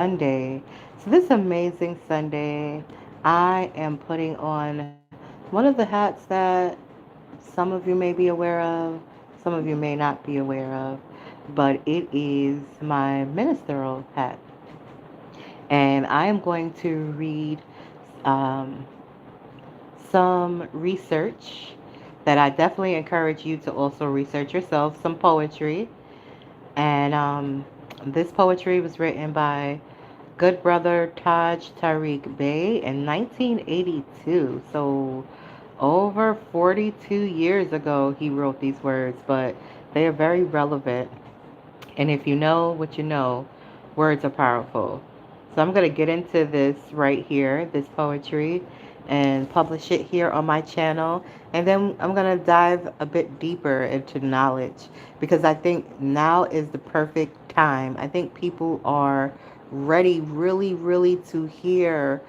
Sunday. So, this amazing Sunday, I am putting on one of the hats that some of you may be aware of, some of you may not be aware of, but it is my ministerial hat. And I am going to read um, some research that I definitely encourage you to also research yourself, some poetry. And this poetry was written by good brother Taj Tariq Bey in 1982. So over 42 years ago, he wrote these words, but they are very relevant. And if you know what you know, words are powerful. So I'm going to get into this right here, this poetry, and publish it here on my channel. And then I'm going to dive a bit deeper into knowledge because I think now is the perfect time. I think people are ready, really, really to hear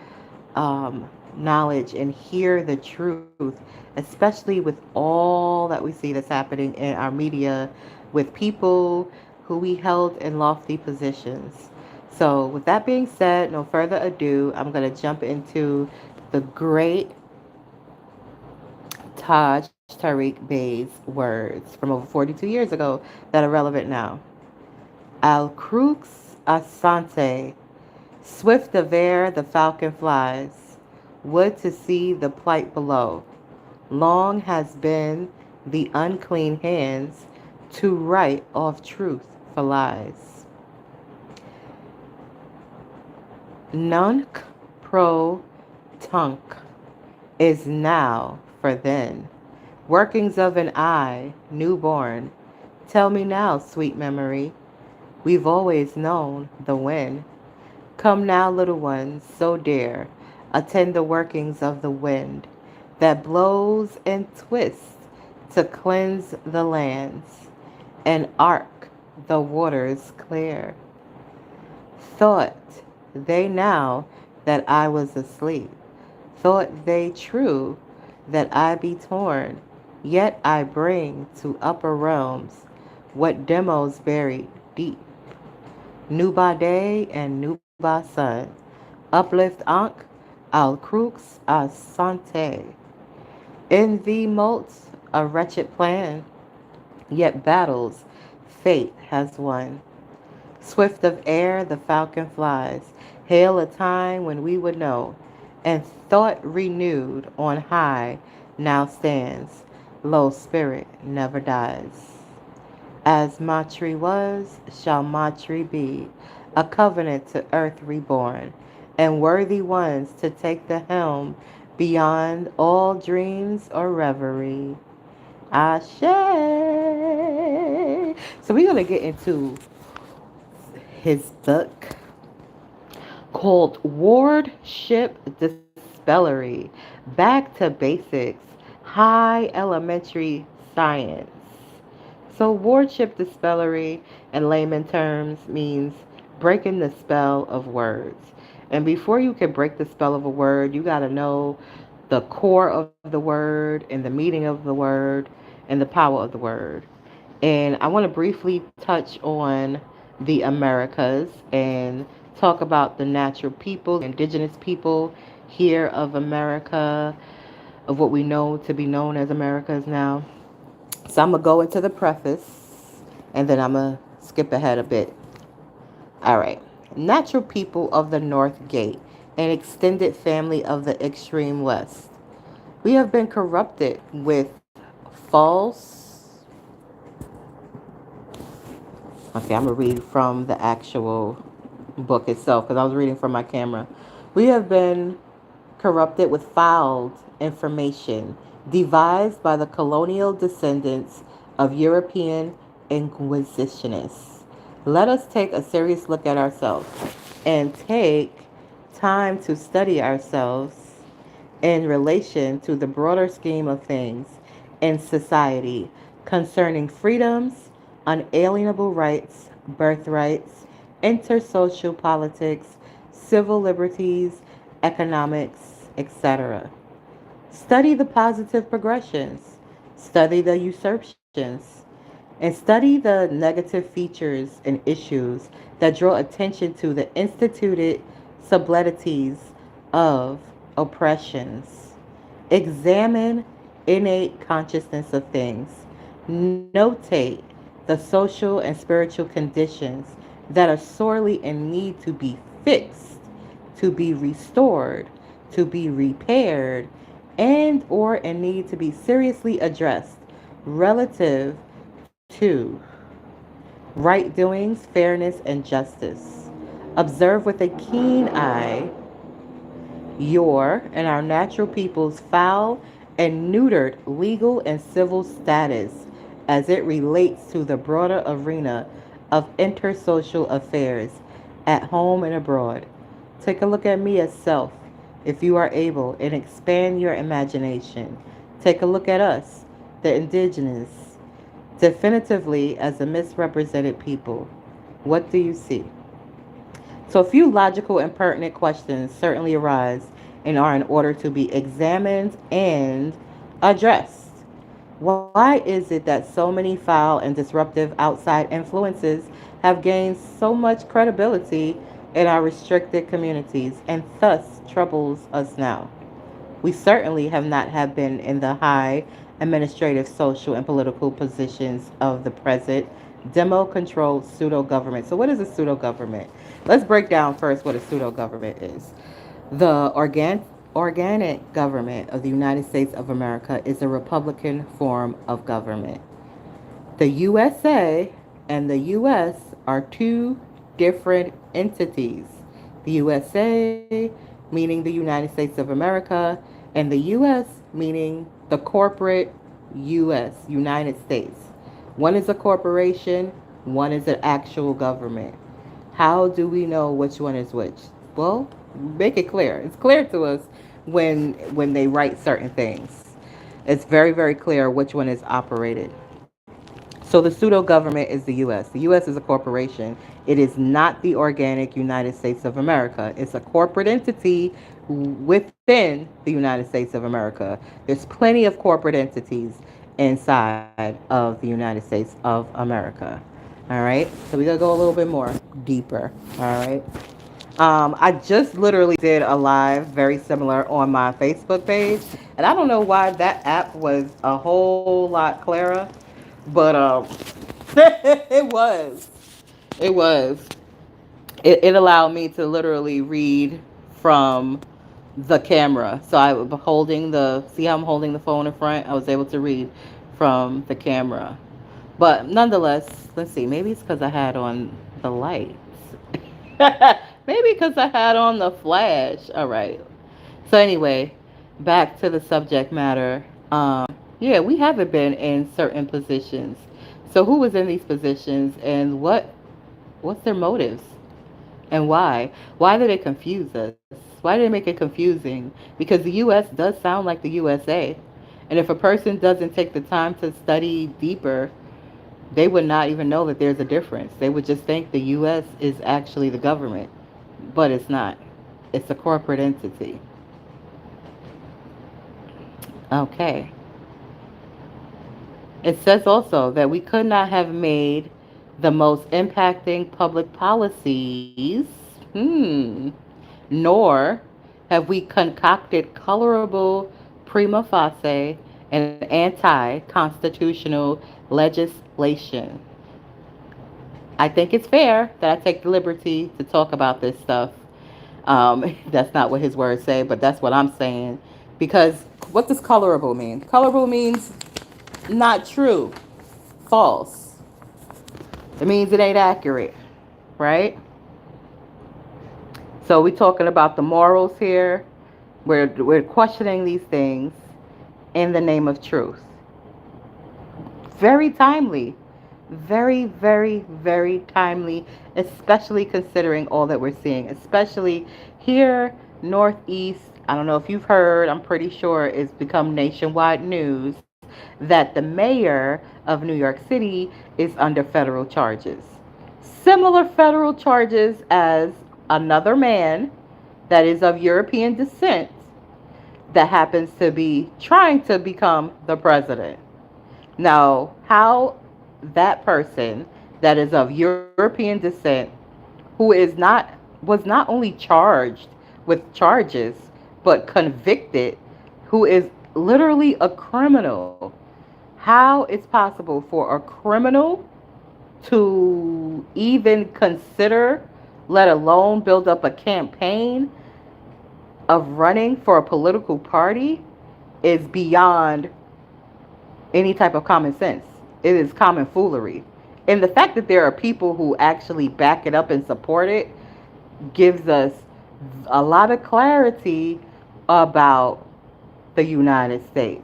knowledge and hear the truth, especially with all that we see that's happening in our media with people who we held in lofty positions. So, with that being said, no further ado, I'm going to jump into the great Taj Tariq Bey's words from over 42 years ago that are relevant now. Al crux asante, swift of air the falcon flies, would to see the plight below. Long has been the unclean hands to write off truth for lies. Nunc pro tunc is now for then. Workings of an eye, newborn. Tell me now, sweet memory, we've always known the when. Come now, little ones, so dear, attend the workings of the wind that blows and twists to cleanse the lands and arc the waters clear. Thought they now that I was asleep, thought they true that I be torn, yet I bring to upper realms what demos buried deep. Nuba day and Nuba sun, uplift Ankh, al crux a sante. In thee molts a wretched plan, yet battles fate has won. Swift of air the falcon flies, hail a time when we would know, and thought renewed on high now stands, low spirit never dies. As Matri was, shall Matri be, a covenant to earth reborn, and worthy ones to take the helm beyond all dreams or reverie. Ashe. So we're gonna get into his book called Wardship Dispellery, Back to Basics, High Elementary Science. So, wardship dispellery in layman terms means breaking the spell of words. And before you can break the spell of a word, you got to know the core of the word and the meaning of the word and the power of the word. And I want to briefly touch on the Americas and talk about the natural people, the indigenous people here of America, of what we know to be known as Americas now. So I'm going to go into the preface and then I'm going to skip ahead a bit. All right. Natural people of the North Gate, an extended family of the extreme West. We have been corrupted with false. Okay, I'm going to read from the actual book itself because I was reading from my camera. We have been corrupted with fouled information devised by the colonial descendants of European inquisitionists. Let us take a serious look at ourselves and take time to study ourselves in relation to the broader scheme of things in society concerning freedoms, unalienable rights, birthrights, intersocial politics, civil liberties, economics, etc. Study the positive progressions, study the usurpations, and study the negative features and issues that draw attention to the instituted subletities of oppressions. Examine innate consciousness of things. Notate the social and spiritual conditions that are sorely in need to be fixed, to be restored, to be repaired, and or in need to be seriously addressed relative to right doings, fairness, and justice. Observe with a keen eye your and our natural people's foul and neutered legal and civil status as it relates to the broader arena of intersocial affairs at home and abroad. Take a look at me as self, if you are able, and expand your imagination. Take a look at us, the indigenous, definitively as a misrepresented people. What do you see? So, a few logical and pertinent questions certainly arise and are in order to be examined and addressed. Why is it that so many foul and disruptive outside influences have gained so much credibility in our restricted communities and thus troubles us now? We certainly have not have been in the high administrative, social, and political positions of the present demo-controlled pseudo-government. So what is a pseudo-government? Let's break down first what a pseudo-government is. The organic government of the United States of America is a Republican form of government. The USA and the US are two different entities. The USA meaning the United States of America, and the US meaning the corporate US, United States. One is a corporation, one is an actual government. How do we know which one is which? Well, make it clear. It's clear to us when they write certain things. It's very, very clear which one is operated. So the pseudo government is the U.S. The U.S. is a corporation. It is not the organic United States of America. It's a corporate entity within the United States of America. There's plenty of corporate entities inside of the United States of America. All right. So we're going to go a little bit more deeper. All right. I just literally did a live very similar on my Facebook page. And I don't know why that app was a whole lot clearer. But it was. It was. It allowed me to literally read from the camera. So I was holding see how I'm holding the phone in front? I was able to read from the camera. But nonetheless, let's see. Maybe it's because I had on the lights. Maybe because I had on the flash. All right. So anyway, back to the subject matter. Yeah, we haven't been in certain positions. So who was in these positions and what's their motives and why? Why do they confuse us? Why do they make it confusing? Because the US does sound like the USA. And if a person doesn't take the time to study deeper, they would not even know that there's a difference. They would just think the US is actually the government, but it's not. It's a corporate entity. Okay. It says also that we could not have made the most impacting public policies, nor have we concocted colorable prima facie and anti-constitutional legislation. I think it's fair that I take the liberty to talk about this stuff. That's not what his words say, but that's what I'm saying. Because what does colorable mean? Colorable means not true, false. It means it ain't accurate, right? So we're talking about the morals here. We're questioning these things in the name of truth. Very timely. Very, very, very timely, especially considering all that we're seeing, especially here, Northeast. I don't know if you've heard, I'm pretty sure it's become nationwide news that the mayor of New York City is under federal charges. Similar federal charges as another man that is of European descent that happens to be trying to become the president. Now, how that person that is of European descent who was not only charged with charges but convicted, who is literally a criminal. How it's possible for a criminal to even consider, let alone build up a campaign of running for a political party, is beyond any type of common sense. It is common foolery. And the fact that there are people who actually back it up and support it gives us a lot of clarity about the United States.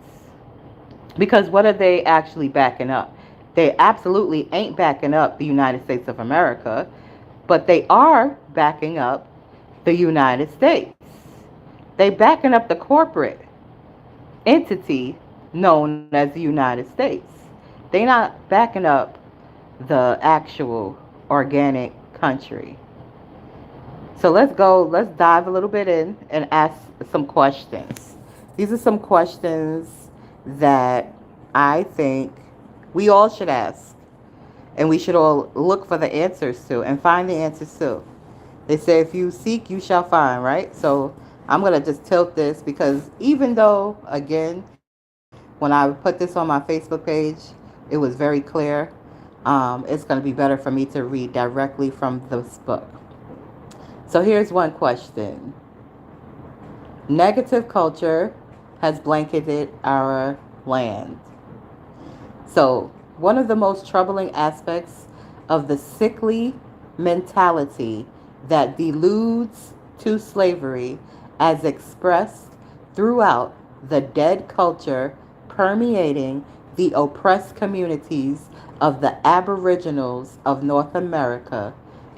Because what are they actually backing up? They absolutely ain't backing up the United States of America, but they are backing up the United States. They backing up the corporate entity known as the United States. They not backing up the actual organic country. So let's dive a little bit in and ask some questions. These are some questions that I think we all should ask. And we should all look for the answers to and find the answers to. They say if you seek, you shall find, right? So I'm going to just tilt this because even though, again, when I put this on my Facebook page, it was very clear. It's going to be better for me to read directly from this book. So here's one question. Negative culture has blanketed our land. So one of the most troubling aspects of the sickly mentality that deludes to slavery, as expressed throughout the dead culture permeating the oppressed communities of the Aboriginals of North America,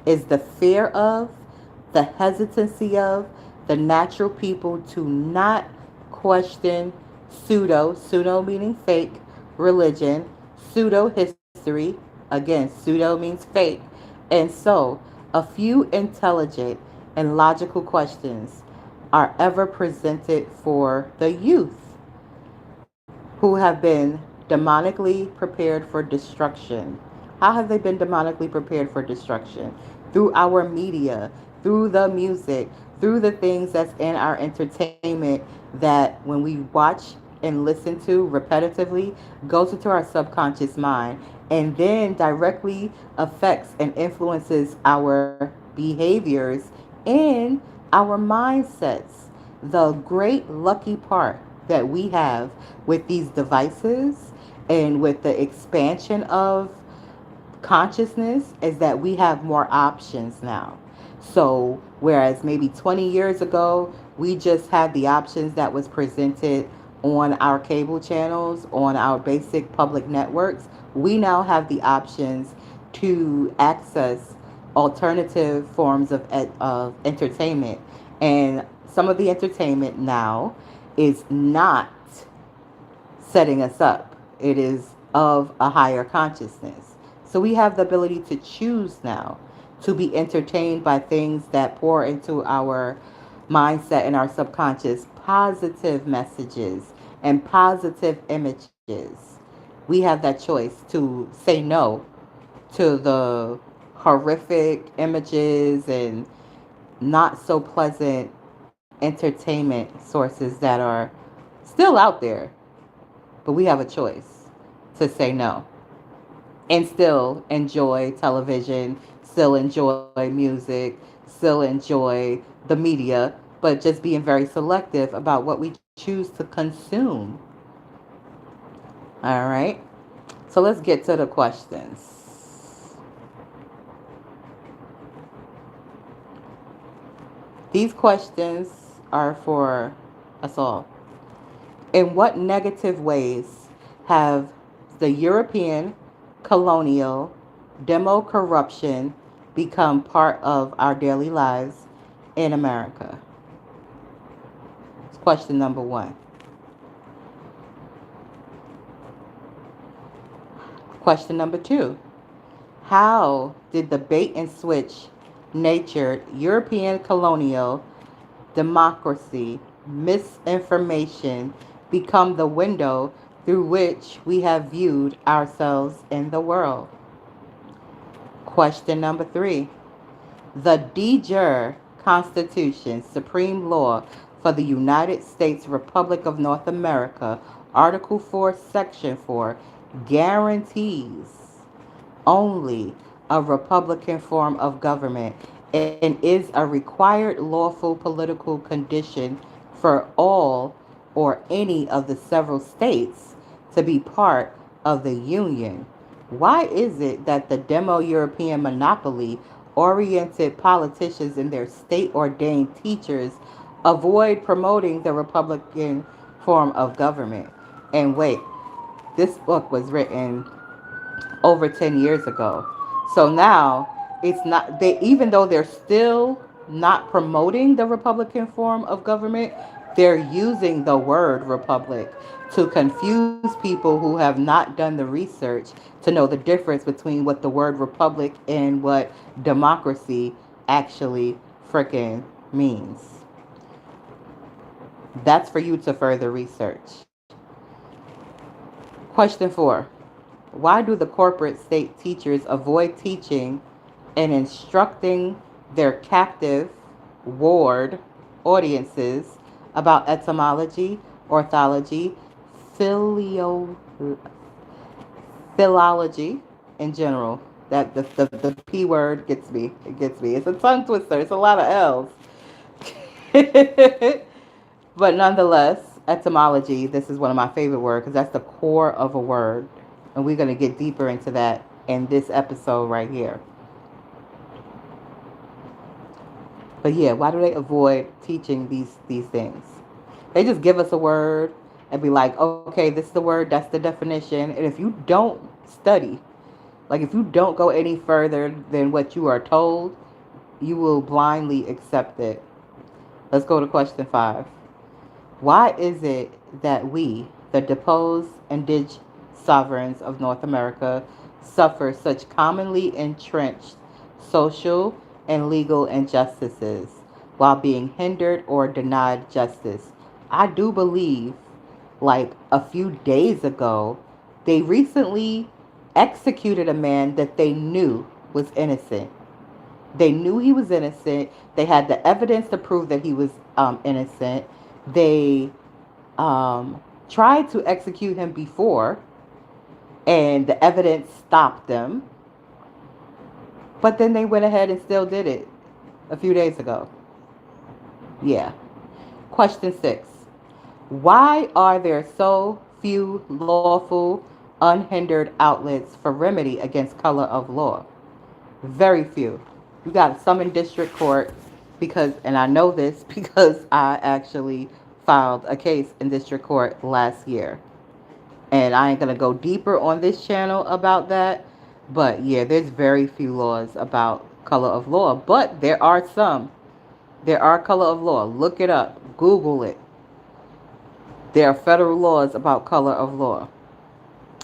is the fear of, the hesitancy of, the natural people to not question pseudo meaning fake, religion, pseudo history, again, pseudo means fake, and so a few intelligent and logical questions are ever presented for the youth who have been demonically prepared for destruction. How have they been demonically prepared for destruction? Through our media, through the music, through the things that's in our entertainment that when we watch and listen to repetitively goes into our subconscious mind and then directly affects and influences our behaviors and our mindsets. The great lucky part that we have with these devices and with the expansion of consciousness is that we have more options now. So whereas maybe 20 years ago, we just had the options that was presented on our cable channels, on our basic public networks, we now have the options to access alternative forms of entertainment. And some of the entertainment now is not setting us up. It is of a higher consciousness. So we have the ability to choose now to be entertained by things that pour into our mindset and our subconscious positive messages and positive images. We have that choice to say no to the horrific images and not so pleasant entertainment sources that are still out there, but we have a choice to say no and still enjoy television, still enjoy music, still enjoy the media, but just being very selective about what we choose to consume. All right. So let's get to the questions. These questions are for us all. In what negative ways have the European colonial demo corruption become part of our daily lives in America? It's question number one. Question number two. How did the bait and switch natured European colonial democracy misinformation become the window through which we have viewed ourselves in the world. Question number 3. The de jure Constitution, supreme law for the United States Republic of North America, Article 4, Section 4, guarantees only a Republican form of government and is a required lawful political condition for all or any of the several states to be part of the Union. Why is it that the demo European monopoly oriented politicians and their state ordained teachers avoid promoting the Republican form of government? And wait, this book was written over 10 years ago. So now it's not they even though they're still not promoting the Republican form of government, they're using the word republic to confuse people who have not done the research to know the difference between what the word republic and what democracy actually frickin' means. That's for you to further research. Question 4. Why do the corporate state teachers avoid teaching and instructing their captive ward audiences about etymology, orthology, philio, philology in general? That the P word gets me. It gets me. It's a tongue twister. It's a lot of L's. But nonetheless, etymology, this is one of my favorite words because that's the core of a word. And we're going to get deeper into that in this episode right here. But yeah, why do they avoid teaching these things? They just give us a word and be like, okay, this is the word, that's the definition. And if you don't study, like if you don't go any further than what you are told, you will blindly accept it. Let's go to question 5. Why is it that we, the deposed indigenous sovereigns of North America, suffer such commonly entrenched social and legal injustices while being hindered or denied justice? I do believe, like a few days ago, they recently executed a man that they knew was innocent. They knew he was innocent. They had the evidence to prove that he was innocent. They tried to execute him before, and the evidence stopped them. But then they went ahead and still did it a few days ago. Yeah. Question 6. Why are there so few lawful, unhindered outlets for remedy against color of law? Very few. You got some in district court because, and I know this because I actually filed a case in district court last year. And I ain't going to go deeper on this channel about that. But yeah, there's very few laws about color of law. But there are some. There are color of law. Look it up. Google it. There are federal laws about color of law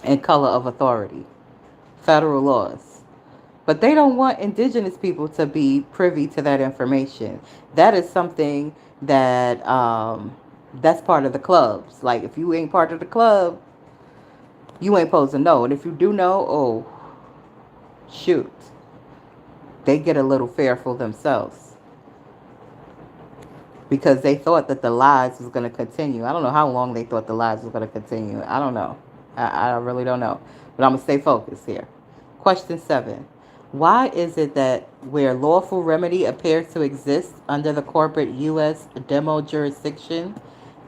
and color of authority. Federal laws. But they don't want indigenous people to be privy to that information. That is something that that's part of the clubs. Like if you ain't part of the club, you ain't supposed to know. And if you do know, oh, shoot. They get a little fearful themselves. Because they thought that the lies was going to continue. I don't know how long they thought the lies was going to continue. I don't know. I really don't know. But I'm going to stay focused here. Question 7. Why is it that where lawful remedy appears to exist under the corporate U.S. demo jurisdiction,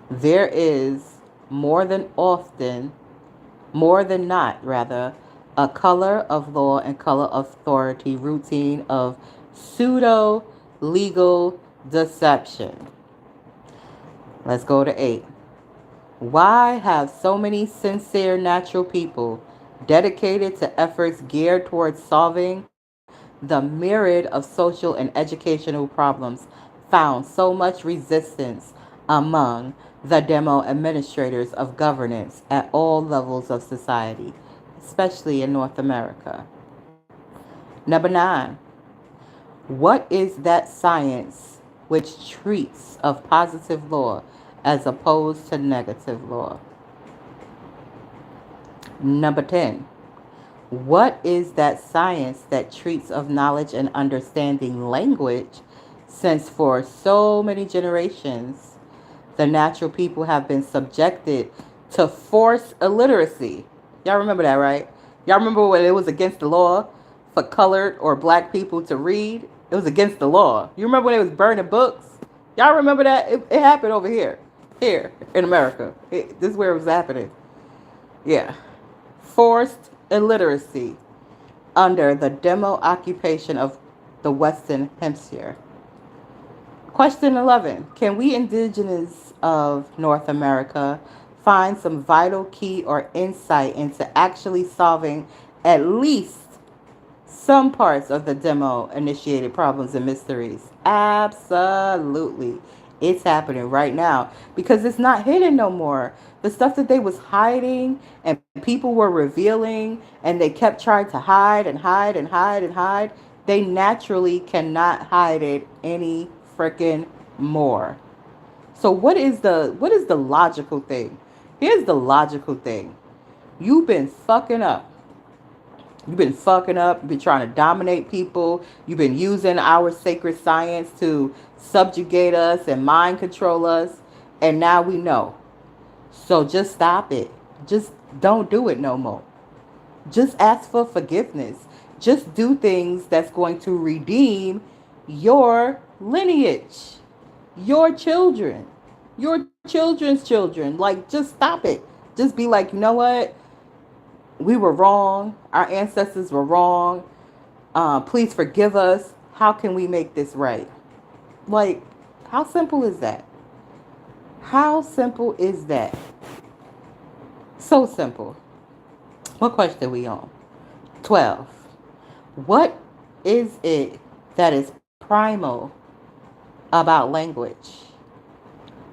there is more than not, a color of law and color of authority routine of pseudo-legal deception? Let's go to 8. Why have so many sincere natural people dedicated to efforts geared towards solving the myriad of social and educational problems found so much resistance among the demo administrators of governance at all levels of society, especially in North America? Number 9. What is that science which treats of positive law as opposed to negative law? Number 10. What is that science that treats of knowledge and understanding language, since for so many generations the natural people have been subjected to forced illiteracy? Y'all remember that, right? Y'all remember when it was against the law for colored or black people to read? It was against the law. You remember when they was burning books? Y'all remember that? It happened over here in America. This is where it was happening. Yeah. Forced illiteracy under the demo occupation of the Western Hemisphere. Question 11. Can we indigenous of North America find some vital key or insight into actually solving at least some parts of the demo initiated problems and mysteries? Absolutely. It's happening right now because it's not hidden no more. The stuff that they was hiding and people were revealing and they kept trying to hide and hide and hide and hide, they naturally cannot hide it any freaking more. So what is the logical thing? Here's the logical thing. You've been fucking up. You've been fucking up. You've been trying to dominate people. You've been using our sacred science to subjugate us and mind control us. And now we know. So just stop it. Just don't do it no more. Just ask for forgiveness. Just do things that's going to redeem your lineage, your children, your children's children. Like, just stop it. Just be like, you know what? We were wrong. Our ancestors were wrong. Please forgive us. How can we make this right? Like, how simple is that? How simple is that? So simple. What question are we on? 12. What is it that is primal about language?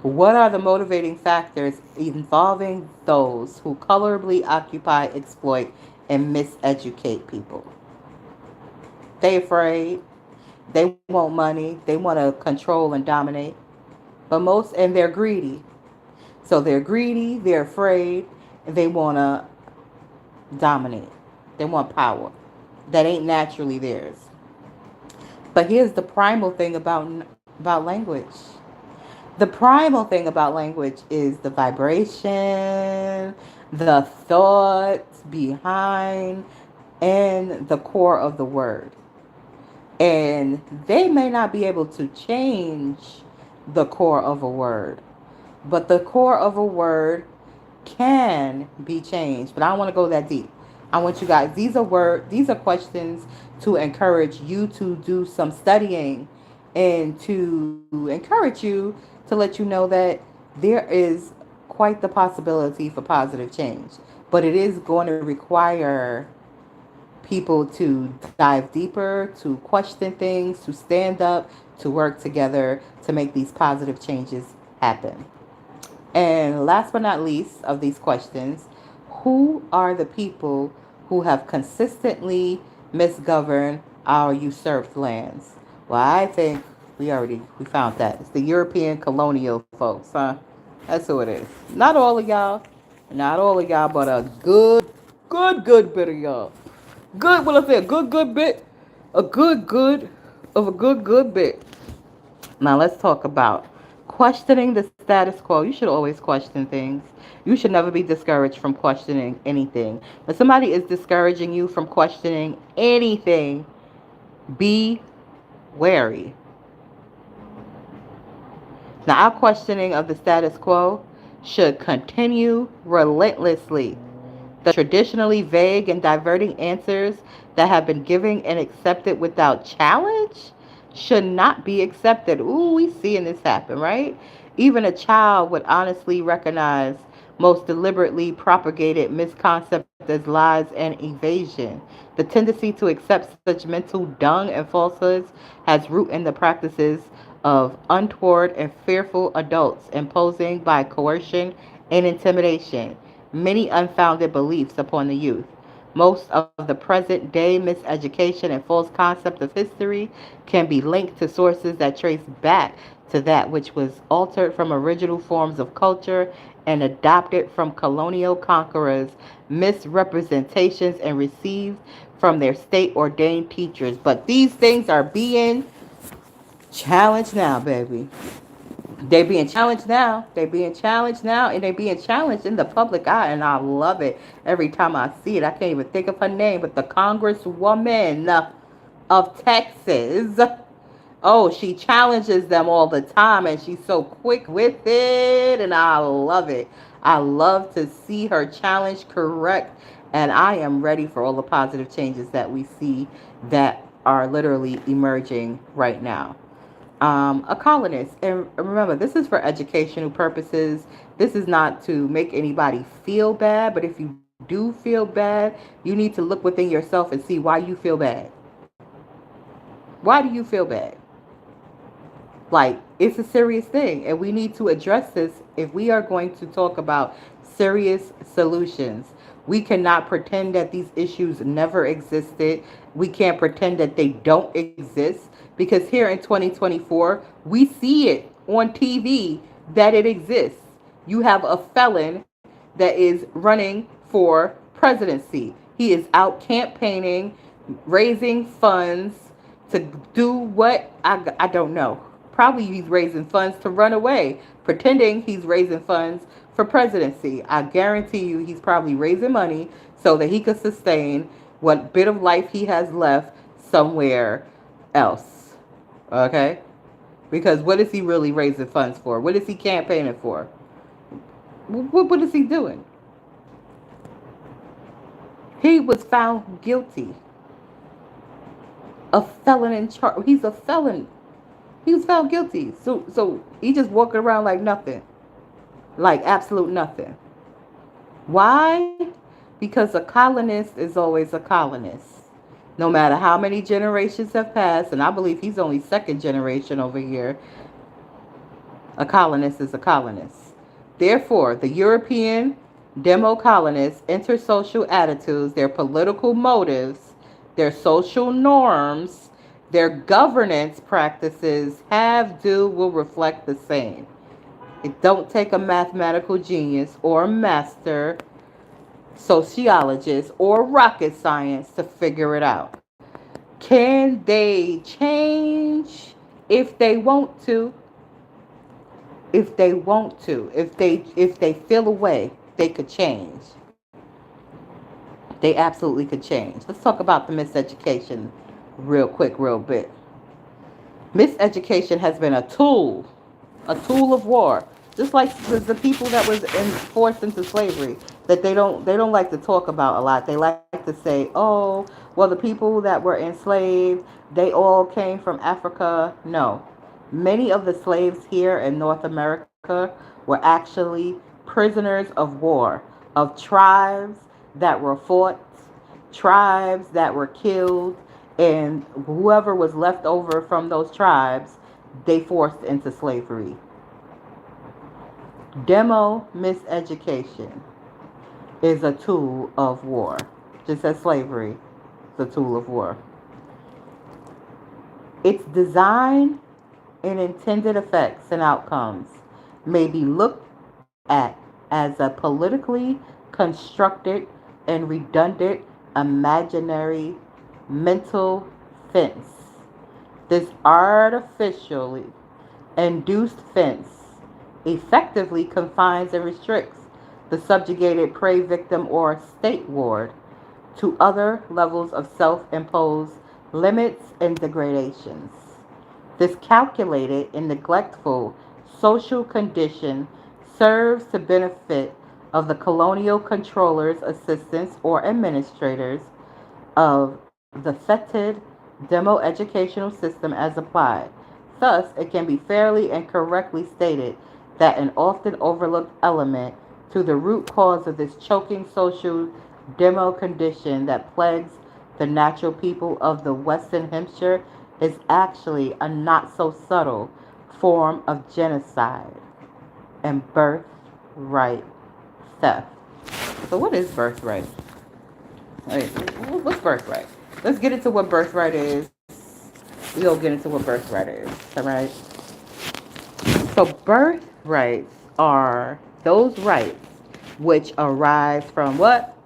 What are the motivating factors involving those who colorably occupy, exploit, and miseducate people? They afraid. They want money. They want to control and dominate. And they're greedy. So they're greedy, they're afraid, and they want to dominate. They want power that ain't naturally theirs. But here's the primal thing about language. The primal thing about language is the vibration, the thoughts behind, and the core of the word. And they may not be able to change the core of a word, but the core of a word can be changed. But I don't want to go that deep. I want you guys, these are questions to encourage you to do some studying and to encourage you to let you know that there is quite the possibility for positive change. But it is going to require people to dive deeper, to question things, to stand up, to work together to make these positive changes happen. And last but not least of these questions, who are the people who have consistently misgoverned our usurped lands? Well, I think we found that. It's the European colonial folks, huh? That's who it is. Not all of y'all. Not all of y'all, but a good bit of y'all. Good, what I say, a good bit. A good of a good bit. Now let's talk about questioning the status quo. You should always question things. You should never be discouraged from questioning anything. If somebody is discouraging you from questioning anything, be wary. Now, our questioning of the status quo should continue relentlessly. The traditionally vague and diverting answers that have been given and accepted without challenge should not be accepted. Ooh, we seeing this happen, right? Even a child would honestly recognize most deliberately propagated misconcepts as lies and evasion. The tendency to accept such mental dung and falsehoods has root in the practices of untoward and fearful adults imposing by coercion and intimidation many unfounded beliefs upon the youth. Most of the present day miseducation and false concept of history can be linked to sources that trace back to that which was altered from original forms of culture and adopted from colonial conquerors, misrepresentations, and received from their state ordained teachers. But these things are being challenged now, baby. They being challenged now. They being challenged now, and they being challenged in the public eye, and I love it every time I see it. I can't even think of her name, but the Congresswoman of Texas. Oh, she challenges them all the time, and she's so quick with it, and I love it. I love to see her challenge correct, and I am ready for all the positive changes that we see that are literally emerging right now. A colonist, and remember, this is for educational purposes. This is not to make anybody feel bad, but if you do feel bad, you need to look within yourself and see why you feel bad. Why do you feel bad? Like, it's a serious thing, and we need to address this if we are going to talk about serious solutions. We cannot pretend that these issues never existed. We can't pretend that they don't exist because here in 2024, we see it on TV that it exists. You have a felon that is running for presidency. He is out campaigning, raising funds to do what? I don't know. Probably he's raising funds to run away, pretending he's raising funds for presidency. I guarantee you he's probably raising money so that he could sustain what bit of life he has left somewhere else. Okay? Because what is he really raising funds for? What is he campaigning for? What is he doing? He was found guilty. A felon in charge. He's a felon. He was found guilty. So he just walking around like nothing. Like absolute nothing. Why? Because a colonist is always a colonist. No matter how many generations have passed, and I believe he's only second generation over here, a colonist is a colonist. Therefore, the European demo colonists' intersocial attitudes, their political motives, their social norms, their governance practices have, do, will reflect the same. It don't take a mathematical genius or a master sociologist or rocket science to figure it out. Can they change if they want to? If they want to, if they feel a way, they could change. They absolutely could change. Let's talk about the miseducation real quick, real bit. Miseducation has been a tool of war. Just like the people that was forced into slavery, that they don't like to talk about a lot. They like to say, oh, well, the people that were enslaved, they all came from Africa. No, many of the slaves here in North America were actually prisoners of war, of tribes that were fought, tribes that were killed, and whoever was left over from those tribes, they forced into slavery. Demo miseducation is a tool of war, just as slavery is a tool of war. Its design and intended effects and outcomes may be looked at as a politically constructed and redundant imaginary mental fence. This artificially induced fence effectively confines and restricts the subjugated prey victim or state ward to other levels of self-imposed limits and degradations. This calculated and neglectful social condition serves to benefit of the colonial controllers, assistants, or administrators of the fetid demo educational system as applied. Thus, it can be fairly and correctly stated that an often overlooked element to the root cause of this choking social demo condition that plagues the natural people of the Western Hemisphere is actually a not so subtle form of genocide and birthright theft. So, what is birthright? Wait, what's birthright? Let's get into what birthright is. We'll get into what birthright is, all right? So birthrights are those rights which arise from what?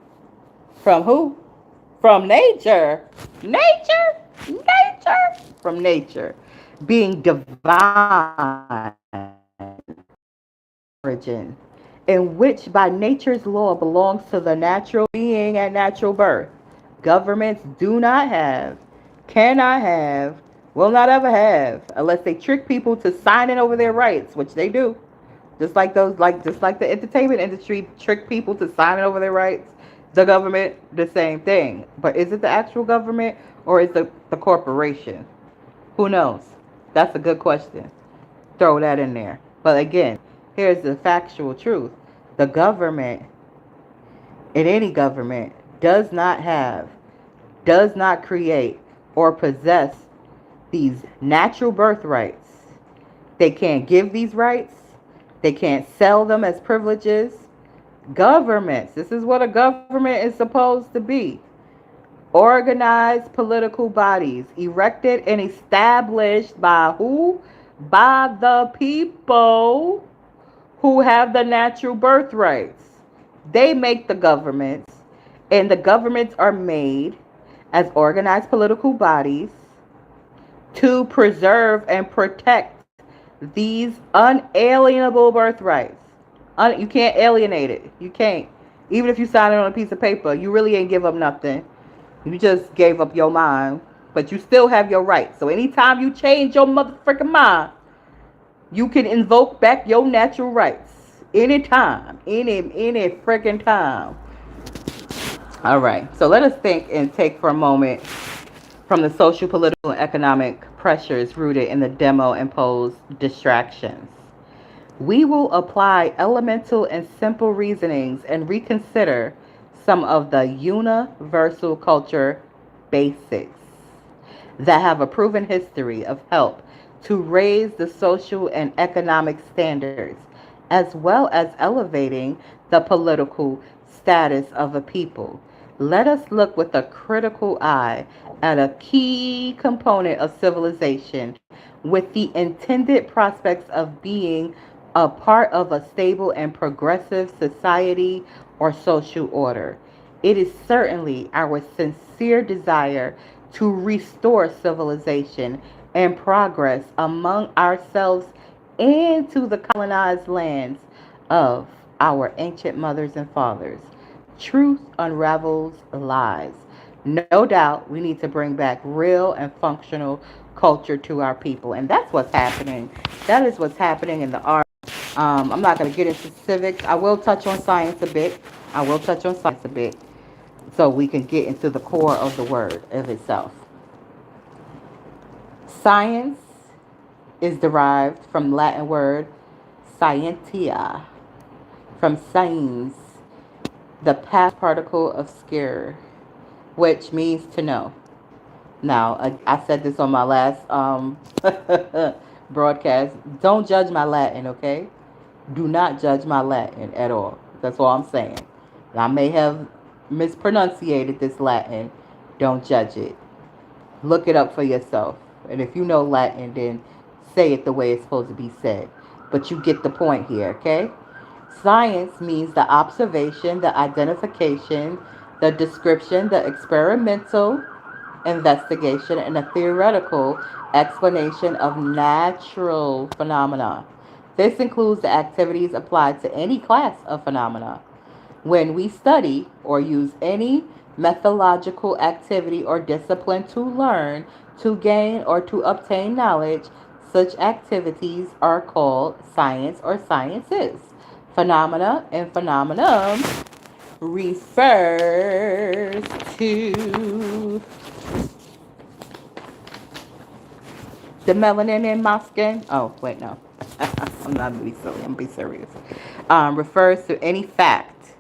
From who? From nature. Nature? Nature? From nature. Being divine origin, in which by nature's law belongs to the natural being at natural birth. Governments do not have, cannot have, will not ever have, unless they trick people to signing over their rights, which they do. Just like the entertainment industry trick people to signing over their rights. The government, the same thing. But is it the actual government or is it the corporation? Who knows? That's a good question. Throw that in there. But again, here's the factual truth. The government, in any government, does not have, does not create, or possess these natural birthrights. They can't give these rights. They can't sell them as privileges. Governments, this is what a government is supposed to be. Organized political bodies erected and established by who? By the people who have the natural birthrights. They make the governments, and the governments are made as organized political bodies to preserve and protect these unalienable birthrights. You can't alienate it. You can't. Even if you sign it on a piece of paper, you really ain't give up nothing. You just gave up your mind, but you still have your rights. So anytime you change your motherfucking mind, you can invoke back your natural rights. Anytime. Any freaking time. All right. So let us think and take for a moment from the social, political, and economic pressures rooted in the demo imposed distractions. We will apply elemental and simple reasonings and reconsider some of the universal culture basics that have a proven history of help to raise the social and economic standards, as well as elevating the political status of a people. Let us look with a critical eye at a key component of civilization with the intended prospects of being a part of a stable and progressive society or social order. It is certainly our sincere desire to restore civilization and progress among ourselves and to the colonized lands of our ancient mothers and fathers. Truth unravels lies. No doubt we need to bring back real and functional culture to our people. And that's what's happening. That is what's happening in the art. I'm not going to get into specifics. I will touch on science a bit. So we can get into the core of the word of itself. Science is derived from the Latin word scientia, from sciens, the past particle of scare, which means to know. Now, I said this on my last broadcast. Don't judge my Latin, okay? Do not judge my Latin at all. That's all I'm saying. I may have mispronunciated this Latin. Don't judge it. Look it up for yourself. And if you know Latin, then say it the way it's supposed to be said. But you get the point here, okay? Science means the observation, the identification, the description, the experimental investigation, and a theoretical explanation of natural phenomena. This includes the activities applied to any class of phenomena. When we study or use any methodological activity or discipline to learn, to gain, or to obtain knowledge, such activities are called science or sciences. Phenomena and phenomenon refers to the melanin in my skin. Oh, wait, no. I'm not going to be silly. I'm going to be serious. Refers to any fact,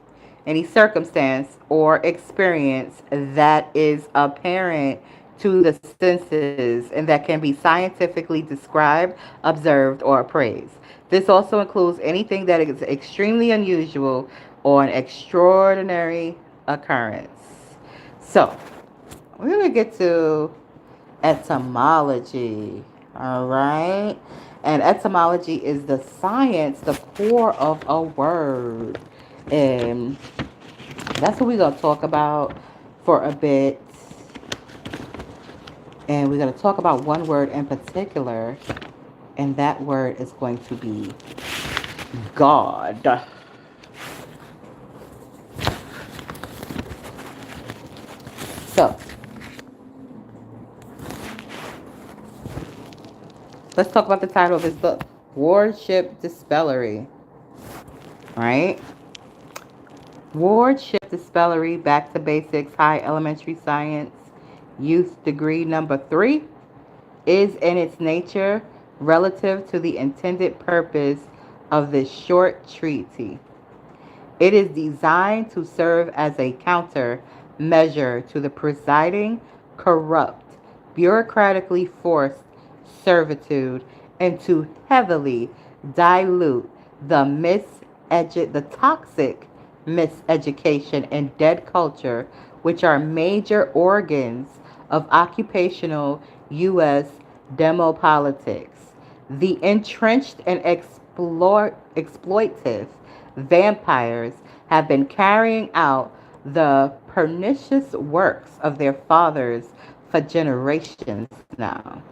any circumstance, or experience that is apparent to the senses and that can be scientifically described, observed, or appraised. This also includes anything that is extremely unusual or an extraordinary occurrence. So, we're going to get to etymology. All right. And etymology is the science, the core of a word. And that's what we're going to talk about for a bit. And we're going to talk about one word in particular. And that word is going to be God. So, let's talk about the title of his book, Warship Dispellery. Right? Warship Dispellery, Back to Basics, High Elementary Science, Youth Degree number 3, is in its nature relative to the intended purpose of this short treatise. It is designed to serve as a counter measure to the presiding, corrupt, bureaucratically forced servitude and to heavily dilute the toxic miseducation and dead culture, which are major organs of occupational U.S. demopolitics. The entrenched and exploitive vampires have been carrying out the pernicious works of their fathers for generations now,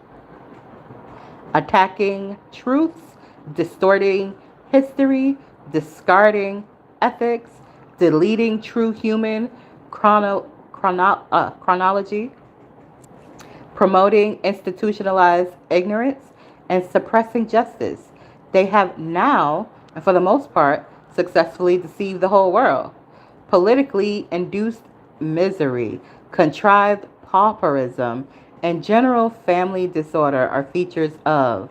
attacking truths, distorting history, discarding ethics, deleting true human chronology, promoting institutionalized ignorance, and suppressing justice. They have now, and for the most part, successfully deceived the whole world. Politically induced misery, contrived pauperism, and general family disorder are features of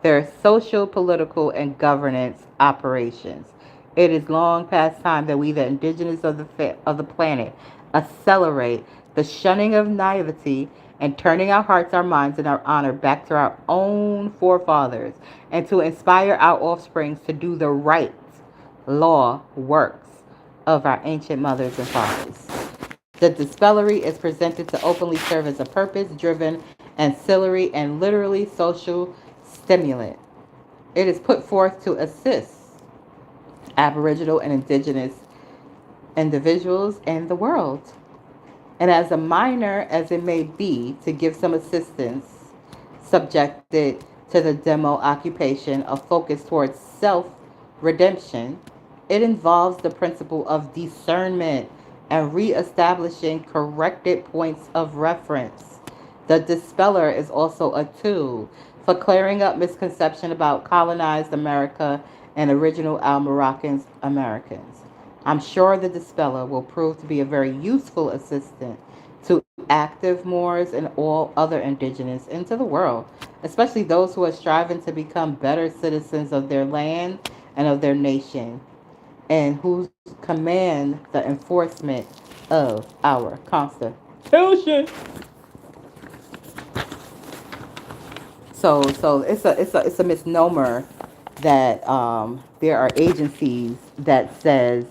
their social, political, and governance operations. It is long past time that we, the indigenous of the planet, accelerate the shunning of naivety and turning our hearts, our minds, and our honor back to our own forefathers, and to inspire our offsprings to do the right law works of our ancient mothers and fathers. The dispellery is presented to openly serve as a purpose-driven, ancillary, and literally social stimulant. It is put forth to assist Aboriginal and Indigenous individuals in the world, and as a minor as it may be, to give some assistance subjected to the demo occupation of focus towards self-redemption. It involves the principle of discernment and re-establishing corrected points of reference. The dispeller is also a tool for clearing up misconception about colonized America and original Al-Moroccans Americans. I'm sure the dispeller will prove to be a very useful assistant to active Moors and all other indigenous into the world, especially those who are striving to become better citizens of their land and of their nation, and who command the enforcement of our Constitution. So it's a misnomer that there are agencies that says,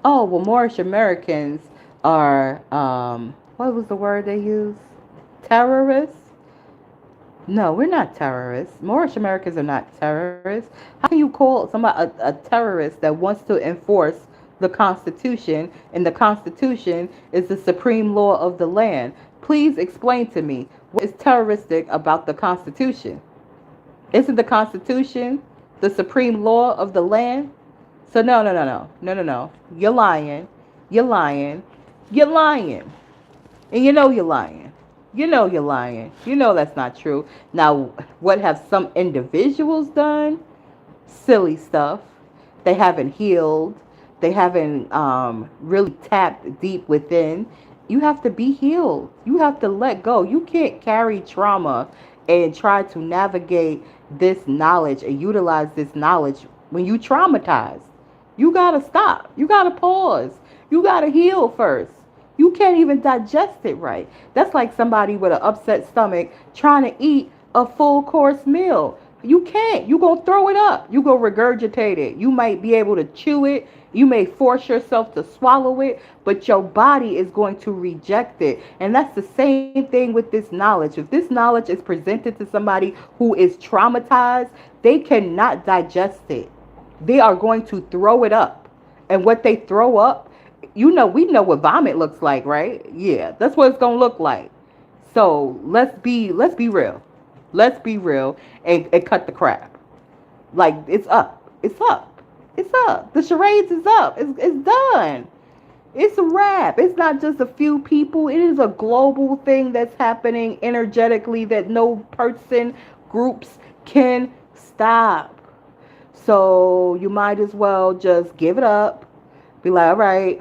oh well, Moorish Americans are what was the word they used? Terrorists? No, we're not terrorists. Moorish Americans are not terrorists. How can you call somebody a terrorist that wants to enforce the Constitution, and the Constitution is the supreme law of the land? Please explain to me what is terroristic about the Constitution. Isn't the Constitution the supreme law of the land? So no. You're lying. You're lying. You're lying. And you know you're lying. You know you're lying. You know that's not true. Now, what have some individuals done? Silly stuff. They haven't healed. They haven't really tapped deep within. You have to be healed. You have to let go. You can't carry trauma and try to navigate this knowledge and utilize this knowledge when you traumatized. You got to stop. You got to pause. You got to heal first. You can't even digest it right. That's like somebody with an upset stomach trying to eat a full course meal. You can't. You're going to throw it up. You're going to regurgitate it. You might be able to chew it. You may force yourself to swallow it, but your body is going to reject it. And that's the same thing with this knowledge. If this knowledge is presented to somebody who is traumatized, they cannot digest it. They are going to throw it up. And what they throw up, we know what vomit looks like, right? Yeah, that's what it's going to look like. So let's be real. Let's be real and cut the crap. Like, it's up. It's up. It's up. The charades is up. It's done. It's a wrap. It's not just a few people. It is a global thing that's happening energetically that no person, groups can stop. So you might as well just give it up. Be like, all right,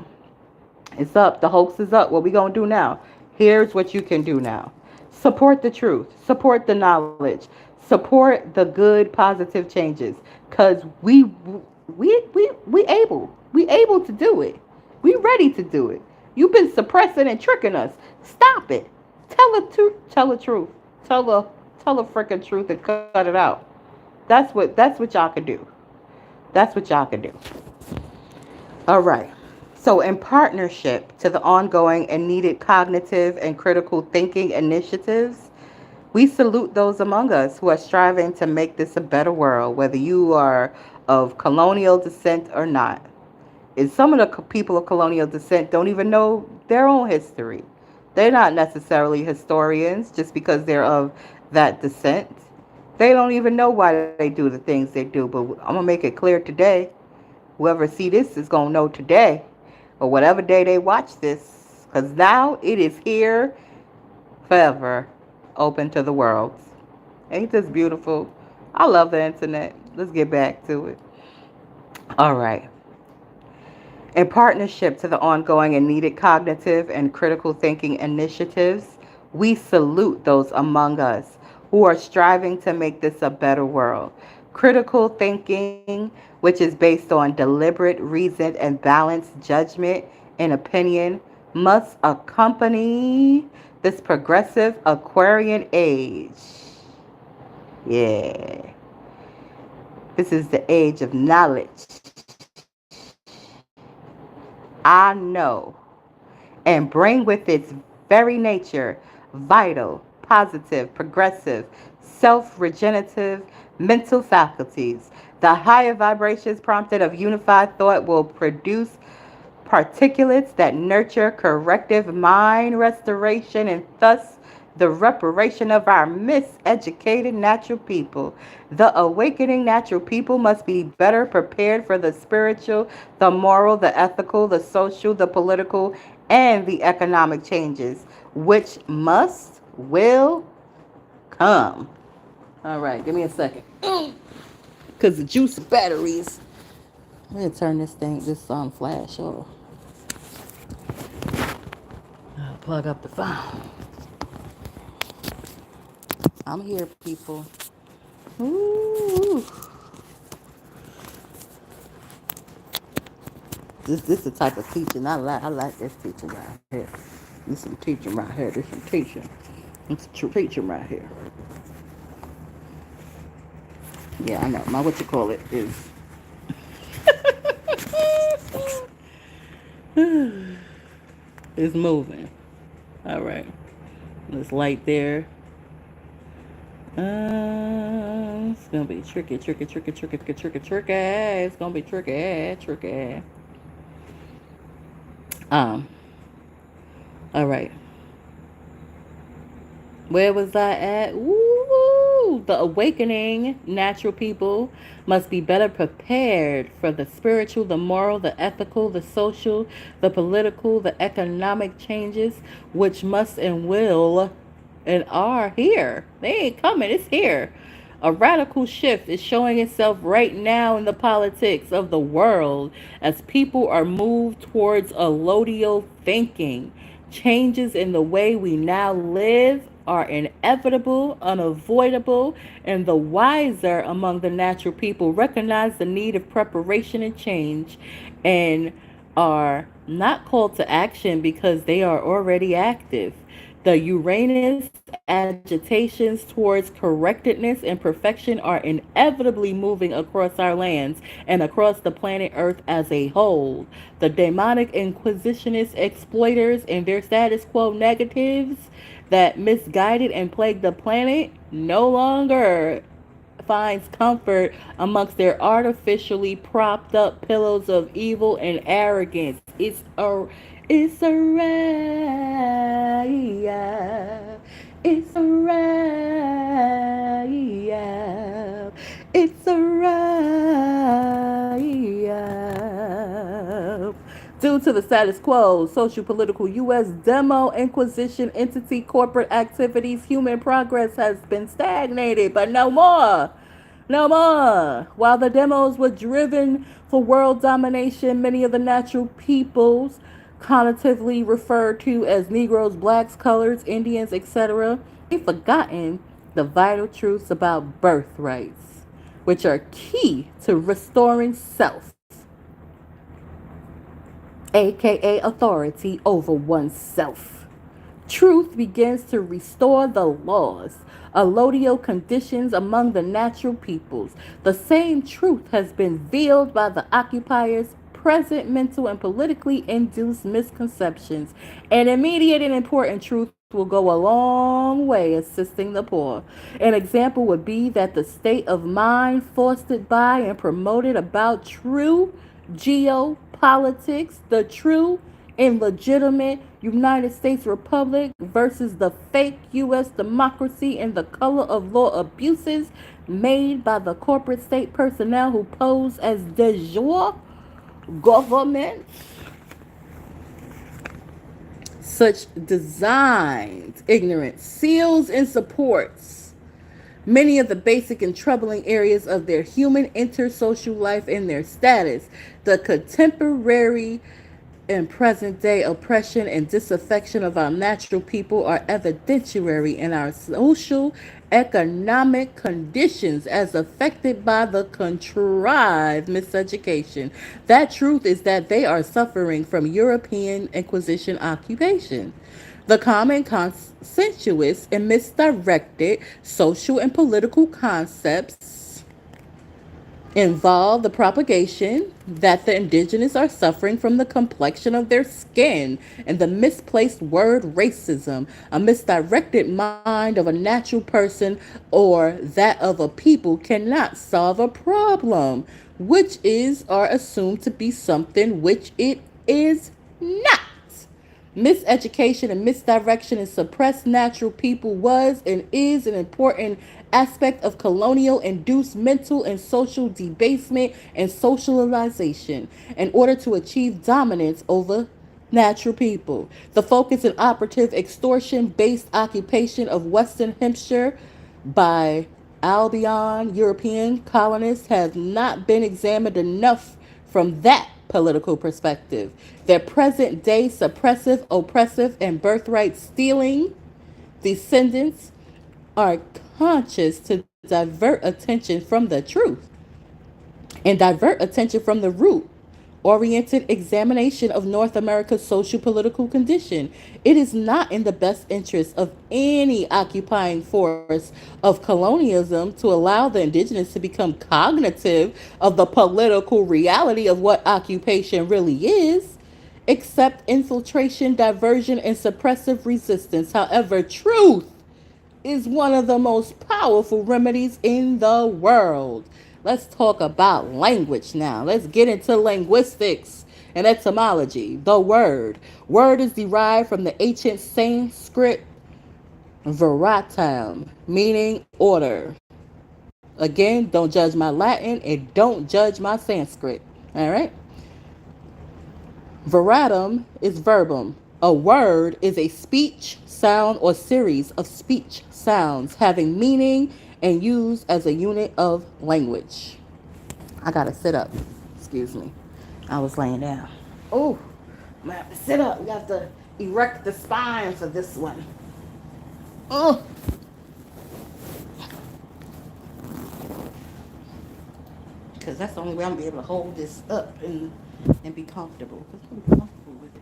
it's up. The hoax is up. What we gonna do now? Here's what you can do now. Support the truth. Support the knowledge. Support the good, positive changes. Cause we able. We able to do it. We ready to do it. You've been suppressing and tricking us. Stop it. Tell the truth. Tell the truth. Tell the freaking truth and cut it out. That's what y'all can do. That's what y'all can do. All right. So, in partnership to the ongoing and needed cognitive and critical thinking initiatives, we salute those among us who are striving to make this a better world, whether you are of colonial descent or not. And some of the people of colonial descent don't even know their own history. They're not necessarily historians just because they're of that descent. They don't even know why they do the things they do. But I'm going to make it clear today. Whoever see this is going to know today, or whatever day they watch this, because now it is here forever, open to the world. Ain't this beautiful? I love the internet. Let's get back to it. All right. In partnership to the ongoing and needed cognitive and critical thinking initiatives, we salute those among us who are striving to make this a better world. Critical thinking, which is based on deliberate, reasoned, and balanced judgment and opinion, must accompany this progressive Aquarian age. Yeah. This is the age of knowledge. I know. And bring with its very nature vital, positive, progressive, self-regenerative mental faculties. The higher vibrations prompted of unified thought will produce particulates that nurture corrective mind restoration and thus the reparation of our miseducated natural people. The awakening natural people must be better prepared for the spiritual, the moral, the ethical, the social, the political, and the economic changes, which will come. All right, give me a second. Because the juice batteries. I'm going to turn this flash off. I'll plug up the phone. I'm here, people. Ooh. This is the type of teaching I like. I like this teaching right here. This some teaching right here. This some teaching. It's teaching right here. Yeah, I know. My what you call it is. It's moving. All right. This light there. It's gonna be tricky. It's gonna be tricky. All right. Where was I at? Ooh, the awakening natural people must be better prepared for the spiritual, the moral, the ethical, the social, the political, the economic changes, which must and will and are here. They ain't coming, it's here. A radical shift is showing itself right now in the politics of the world as people are moved towards allodial thinking. Changes in the way we now live are inevitable, unavoidable, and the wiser among the natural people recognize the need of preparation and change and are not called to action because they are already active. The Uranus agitations towards correctness and perfection are inevitably moving across our lands and across the planet Earth as a whole. The demonic inquisitionist exploiters and their status quo negatives that misguided and plagued the planet no longer finds comfort amongst their artificially propped up pillows of evil and arrogance. It's a riot. It's a riot. It's a riot. Due to the status quo, social political U.S. demo, inquisition, entity, corporate activities, human progress has been stagnated, but no more. No more. While the demos were driven for world domination, many of the natural peoples, connotatively referred to as Negroes, blacks, coloreds, Indians, etc., they've forgotten the vital truths about birthrights, which are key to restoring self, aka authority over oneself. Truth begins to restore the laws, allodial conditions among the natural peoples. The same truth has been veiled by the occupiers' present mental and politically induced misconceptions. An immediate and important truth will go a long way assisting the poor. An example would be that the state of mind fostered by and promoted about true geopolitics, the true and legitimate United States Republic versus the fake U.S. democracy and the color of law abuses made by the corporate state personnel who pose as de jure government. Such designed ignorance seals and supports many of the basic and troubling areas of their human intersocial life and their status. The contemporary and present day oppression and disaffection of our natural people are evidentiary in our social economic conditions as affected by the contrived miseducation. That truth is that they are suffering from European Inquisition occupation. The common consensuous and misdirected social and political concepts involve the propagation that the indigenous are suffering from the complexion of their skin and the misplaced word racism, a misdirected mind of a natural person or that of a people cannot solve a problem, which is or assumed to be something which it is not. Miseducation and misdirection and suppressed natural people was and is an important aspect of colonial induced mental and social debasement and socialization in order to achieve dominance over natural people. The focus and operative extortion based occupation of Western Hampshire by Albion European colonists has not been examined enough from that political perspective. Their present day suppressive, oppressive, and birthright stealing descendants are conscious to divert attention from the truth and divert attention from the root oriented examination of North America's social political condition. It is not in the best interest of any occupying force of colonialism to allow the indigenous to become cognitive of the political reality of what occupation really is, except infiltration, diversion, and suppressive resistance. However, truth is one of the most powerful remedies in the world. Let's talk about language now. Let's get into linguistics and etymology. The word. Word is derived from the ancient Sanskrit varatam, meaning order. Again, don't judge my Latin and don't judge my Sanskrit. All right? Veratum is verbum. A word is a speech, sound, or series of speech sounds having meaning and used as a unit of language. I gotta sit up. Excuse me. I was laying down. Oh, I'm gonna have to sit up. We have to erect the spine for this one. Oh, because that's the only way I'm gonna be able to hold this up and be comfortable. Because I'm comfortable with it.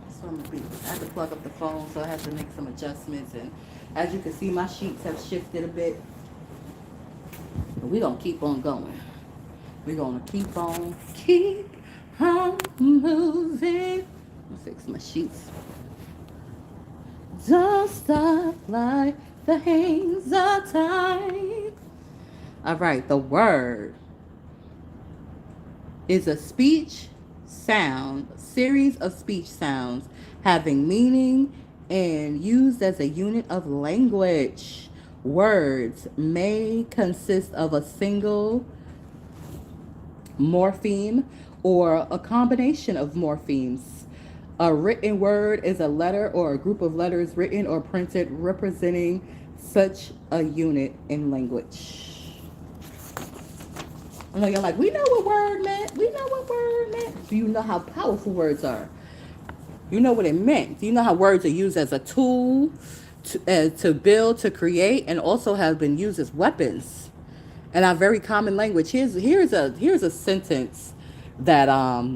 That's So I have to plug up the phone, so I have to make some adjustments. And as you can see, my sheets have shifted a bit. But we're going to keep on going. We're going to keep on moving. I'll fix my sheets. Don't stop like the hands are tied. All right, the word is a speech sound, series of speech sounds having meaning and used as a unit of language. Words may consist of a single morpheme or a combination of morphemes. A written word is a letter or a group of letters written or printed representing such a unit in language. I know you're like, we know what word meant. We know what word meant. Do you know how powerful words are? You know what it meant. Do you know how words are used as a tool to build, to create, and also have been used as weapons in our very common language? Here's a sentence that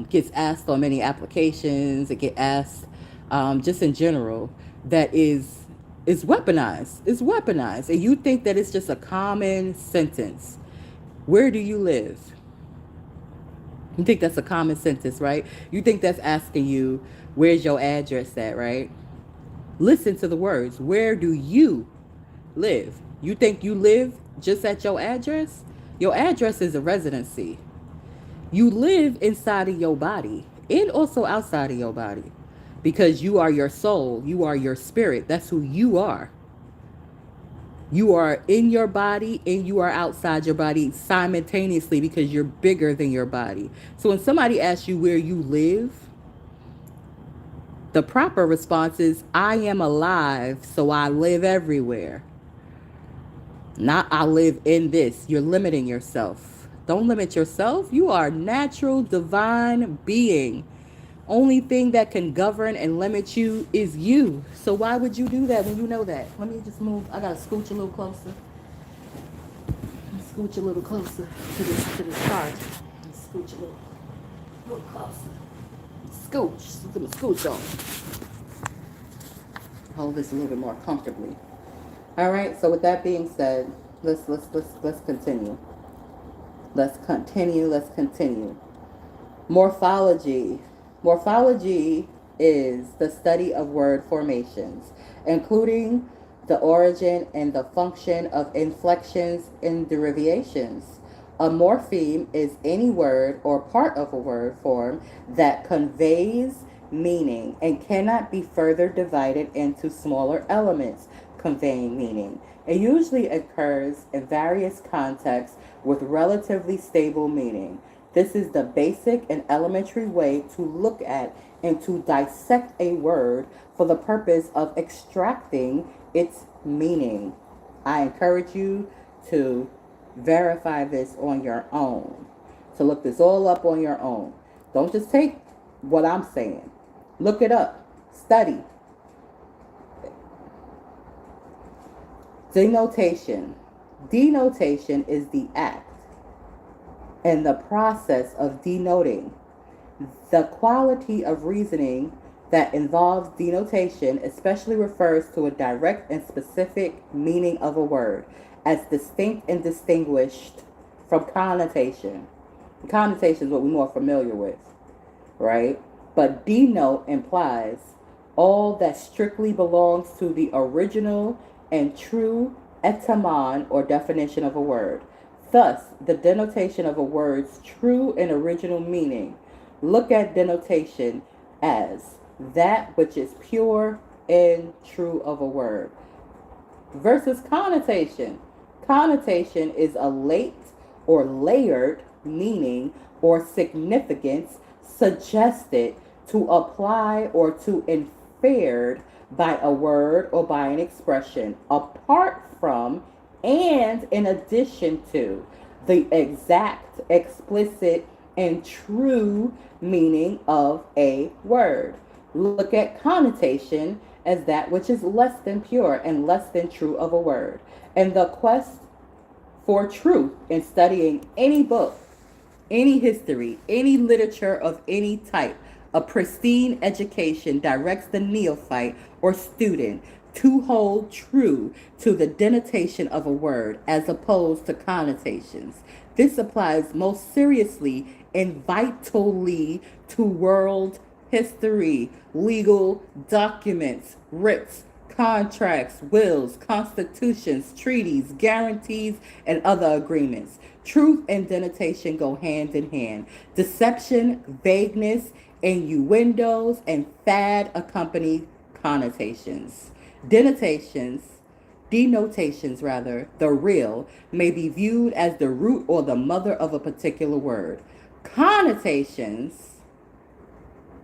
gets asked on many applications. It gets asked just in general that is weaponized. It's weaponized, and you think that it's just a common sentence. Where do you live? You think that's a common sentence, right? You think that's asking you, where's your address at, right? Listen to the words. Where do you live? You think you live just at your address? Your address is a residency. You live inside of your body and also outside of your body because you are your soul. You are your spirit. That's who you are. You are in your body and you are outside your body simultaneously because you're bigger than your body. So when somebody asks you where you live, the proper response is, I am alive, so I live everywhere. Not I live in this. You're limiting yourself. Don't limit yourself. You are a natural, divine being. Only thing that can govern and limit you is you. So why would you do that when you know that? Let me just move. I gotta scooch a little closer. Scooch a little closer to this charge. Scooch a little closer. Scooch. Give me scooch on. Hold this a little bit more comfortably. All right. So with that being said, let's continue. Let's continue. Morphology. Morphology is the study of word formations, including the origin and the function of inflections and derivations. A morpheme is any word or part of a word form that conveys meaning and cannot be further divided into smaller elements conveying meaning. It usually occurs in various contexts with relatively stable meaning. This is the basic and elementary way to look at and to dissect a word for the purpose of extracting its meaning. I encourage you to verify this on your own, to look this all up on your own. Don't just take what I'm saying. Look it up. Study. Denotation. Denotation is the act and the process of denoting. The quality of reasoning that involves denotation especially refers to a direct and specific meaning of a word as distinct and distinguished from connotation. Connotation is what we're more familiar with, right? But denote implies all that strictly belongs to the original and true etymon or definition of a word. Thus, the denotation of a word's true and original meaning. Look at denotation as that which is pure and true of a word. Versus connotation. Connotation is a late or layered meaning or significance suggested to apply or to inferred by a word or by an expression, apart from and in addition to the exact, explicit, and true meaning of a word. Look at connotation as that which is less than pure and less than true of a word. And the quest for truth in studying any book, any history, any literature of any type A pristine education directs the neophyte or student to hold true to the denotation of a word as opposed to connotations. This applies most seriously and vitally to world history, legal documents, writs, contracts, wills, constitutions, treaties, guarantees, and other agreements. Truth and denotation go hand in hand. Deception, vagueness, innuendos, and fad accompany connotations. Denotations, denotations rather, the real, may be viewed as the root or the mother of a particular word. Connotations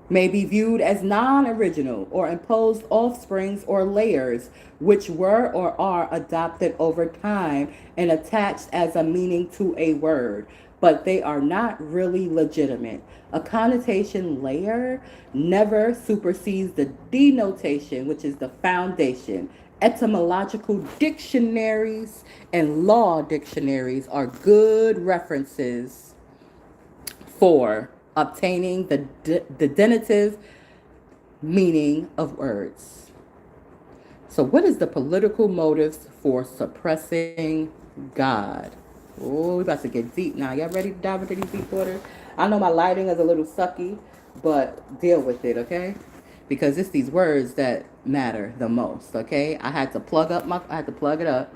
may be viewed as non-original or imposed offsprings or layers which were or are adopted over time and attached as a meaning to a word, but they are not really legitimate. A connotation layer never supersedes the denotation, which is the foundation. Etymological dictionaries and law dictionaries are good references for obtaining the denotative meaning of words. So, what is the political motives for suppressing God? Oh, we about to get deep now. Y'all ready to dive into these deep waters? I know my lighting is a little sucky, but deal with it, okay? Because it's these words that matter the most, okay? I had to plug it up,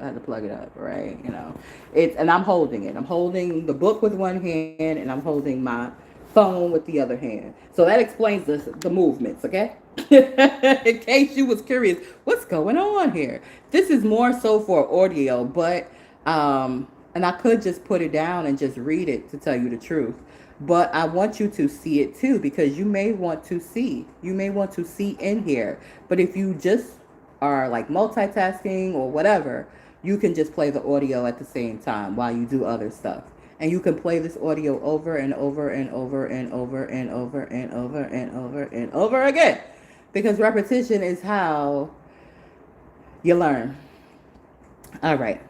right? And I'm holding it. I'm holding the book with one hand and I'm holding my phone with the other hand. So that explains the movements, okay? In case you was curious, what's going on here? This is more so for audio, but and I could just put it down and just read it to tell you the truth. But I want you to see it too, because you may want to see. You may want to see in here. But if you just are like multitasking or whatever, you can just play the audio at the same time while you do other stuff. And you can play this audio over and over and over and over and over and over and over and over again. Because repetition is how you learn. All right.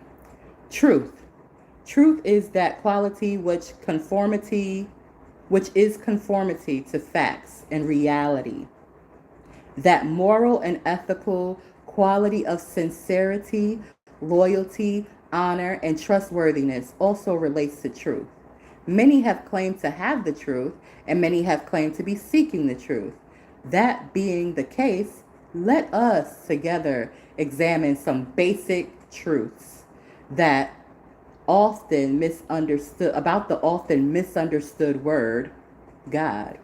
Truth. Truth is that quality which is conformity to facts and reality. That moral and ethical quality of sincerity, loyalty, honor, and trustworthiness also relates to truth. Many have claimed to have the truth, and many have claimed to be seeking the truth. That being the case, let us together examine some basic truths that often misunderstood about the often misunderstood word God.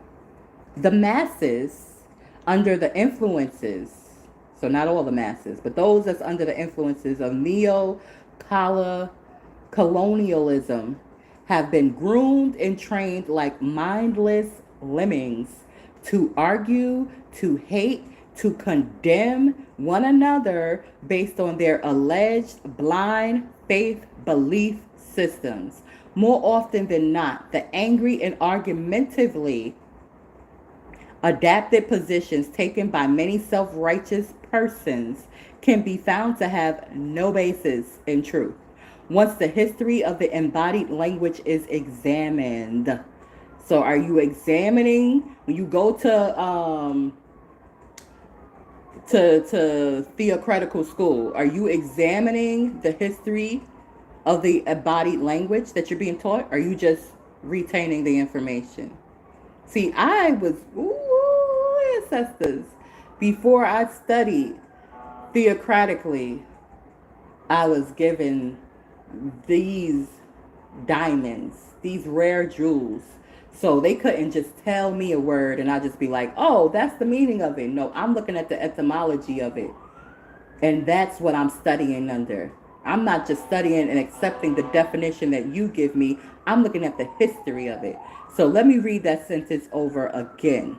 The masses under the influences, so not all the masses, but those that's under the influences of colonialism have been groomed and trained like mindless lemmings to argue, to hate, to condemn one another based on their alleged blind faith belief systems. More often than not, the angry and argumentatively adapted positions taken by many self-righteous persons can be found to have no basis in truth. Once the history of the embodied language is examined. So are you examining when you go to theocratical school? Are you examining the history of the embodied language that you're being taught? Or are you just retaining the information? See, I was, ancestors, before I studied theocratically, I was given these diamonds, these rare jewels. So they couldn't just tell me a word and I'd just be like, oh, that's the meaning of it. No, I'm looking at the etymology of it. And that's what I'm studying under. I'm not just studying and accepting the definition that you give me. I'm looking at the history of it. So let me read that sentence over again.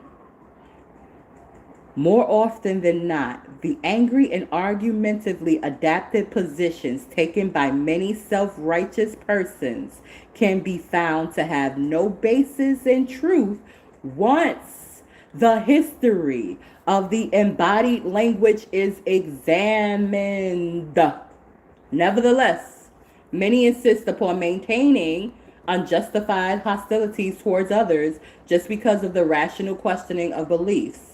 More often than not, the angry and argumentatively adapted positions taken by many self-righteous persons can be found to have no basis in truth once the history of the embodied language is examined. Nevertheless, many insist upon maintaining unjustified hostilities towards others just because of the rational questioning of beliefs.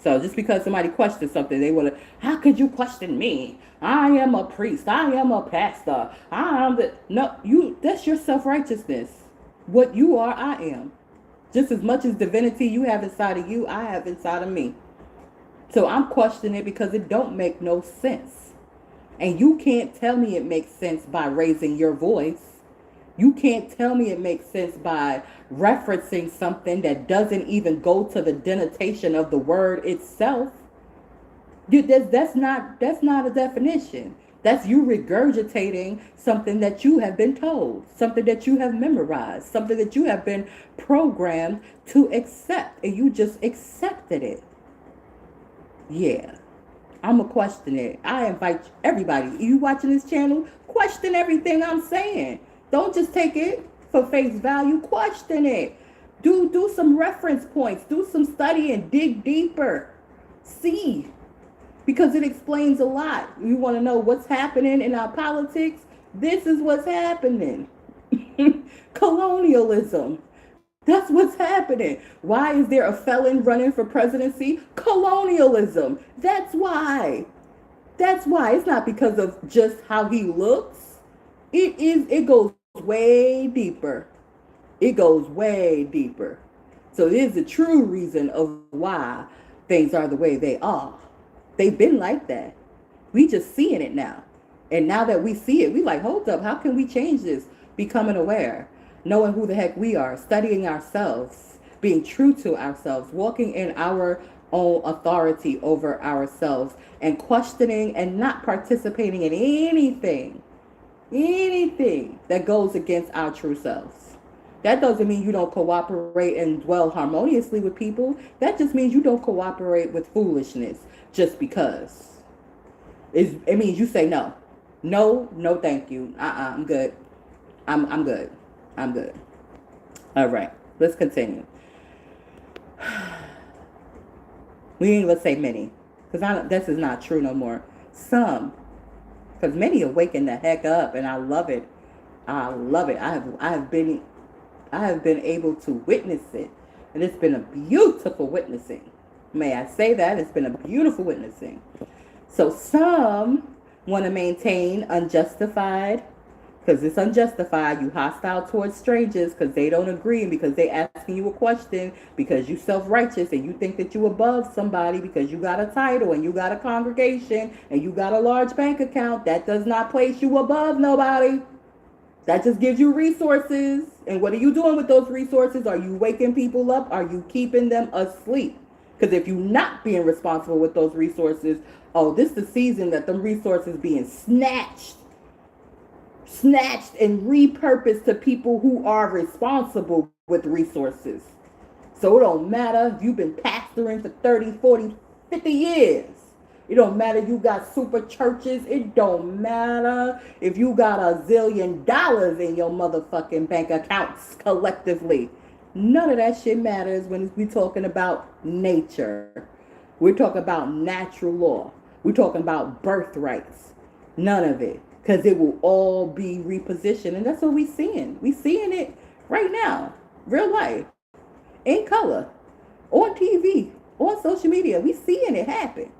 So just because somebody questions something, they want to, how could you question me? I am a priest. I am a pastor. I am the, no, that's your self-righteousness. What you are, I am. Just as much as divinity you have inside of you, I have inside of me. So I'm questioning it because it don't make no sense. And you can't tell me it makes sense by raising your voice. You can't tell me it makes sense by referencing something that doesn't even go to the denotation of the word itself. That's not a definition. That's you regurgitating something that you have been told, something that you have memorized, something that you have been programmed to accept, and you just accepted it. Yeah. I'm going to question it. I invite everybody, you watching this channel, question everything I'm saying. Don't just take it for face value. Question it. Do some reference points. Do some studying. Dig deeper. See. Because it explains a lot. You want to know what's happening in our politics? This is what's happening. Colonialism. That's what's happening. Why is there a felon running for presidency? Colonialism. That's why. That's why. It's not because of just how he looks. It goes way deeper. It goes way deeper. So it is the true reason of why things are the way they are. They've been like that. We just seeing it now. And now that we see it, we like, hold up, how can we change this? Becoming aware, knowing who the heck we are, studying ourselves, being true to ourselves, walking in our own authority over ourselves, and questioning and not participating in anything that goes against our true selves. That doesn't mean you don't cooperate and dwell harmoniously with people. That just means you don't cooperate with foolishness just because. It means you say no. No, thank you. I'm good. I'm good. I'm good. All right, let's continue. We ain't gonna say many, because this is not true no more. Some, because many are waking the heck up, and I love it. I love it. I have been able to witness it, and it's been a beautiful witnessing. May I say that? It's been a beautiful witnessing. So some want to maintain unjustified, because it's unjustified. You hostile towards strangers because they don't agree, and because they asking you a question, because you self-righteous and you think that you above somebody because you got a title and you got a congregation and you got a large bank account. That does not place you above nobody. That just gives you resources. And what are you doing with those resources? Are you waking people up? Are you keeping them asleep? Because if you're not being responsible with those resources, oh, this is the season that them resources being snatched and repurposed to people who are responsible with resources. So it don't matter if you've been pastoring for 30, 40, 50 years. It don't matter if you got super churches. It don't matter if you got $1 zillion in your motherfucking bank accounts collectively. None of that shit matters when we're talking about nature. We're talking about natural law. We're talking about birthrights. None of it. Because it will all be repositioned. And that's what we're seeing. We're seeing it right now. Real life. In color. On TV. On social media. We're seeing it happen.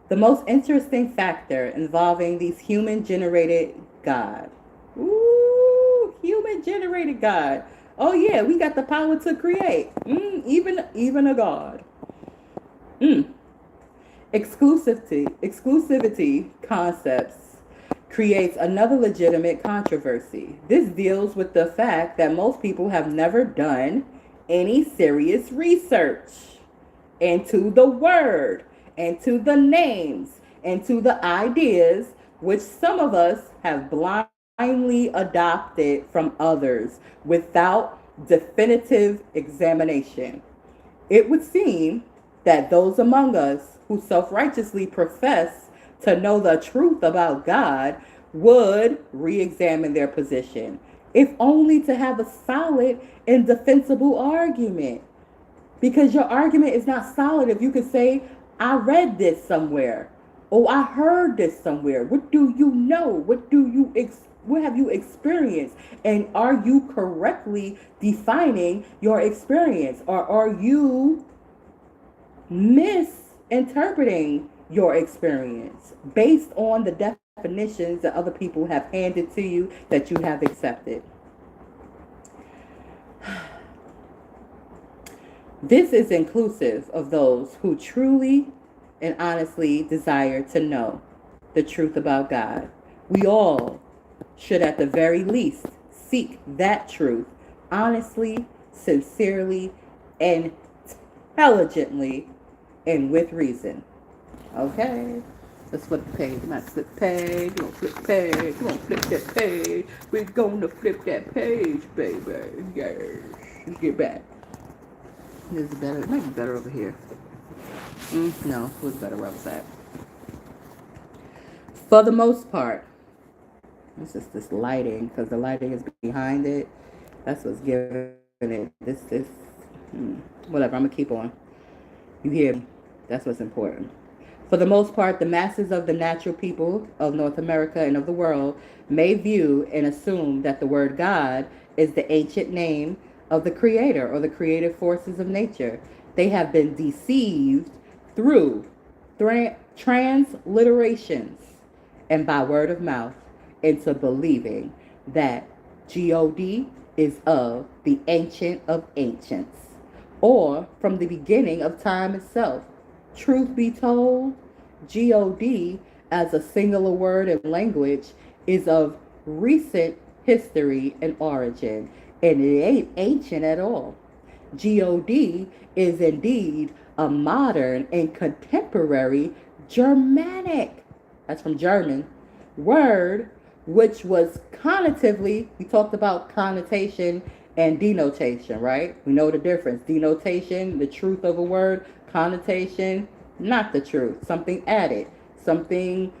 The most interesting factor involving these human-generated God. Ooh, human-generated God. Oh yeah, we got the power to create. Even a God. Exclusivity concepts creates another legitimate controversy. This deals with the fact that most people have never done any serious research into the word, into the names, into the ideas, which some of us have blindly adopted from others without definitive examination. It would seem that those among us who self-righteously profess to know the truth about God would re-examine their position, if only to have a solid and defensible argument. Because your argument is not solid if you could say, I read this somewhere, Oh, I heard this somewhere. What do you know? What have you experienced? And are you correctly defining your experience? Or are you misinterpreting your experience based on the definitions that other people have handed to you that you have accepted? This is inclusive of those who truly and honestly desire to know the truth about God. We all should, at the very least, seek that truth honestly, sincerely, and intelligently, and with reason. Okay? Let's flip the page. Let's flip the page. We're gonna flip the page. We're gonna flip that page. We're gonna flip that page, baby. Yes. Let's get back. This is better. It might be better over here. No, it was better outside. For the most part, it's just this lighting, because the lighting is behind it. That's what's giving it this. Whatever, I'm going to keep on. You hear me? That's what's important. For the most part, the masses of the natural people of North America and of the world may view and assume that the word God is the ancient name of the creator or the creative forces of nature. They have been deceived through transliterations and by word of mouth into believing that God is of the ancient of ancients or from the beginning of time itself. Truth be told, God as a singular word and language is of recent history and origin, and it ain't ancient at all. God is indeed a modern and contemporary Germanic, that's from German, word, which was connotatively, we talked about connotation and denotation, right? We know the difference. Denotation, the truth of a word. Connotation, not the truth. Something added. Something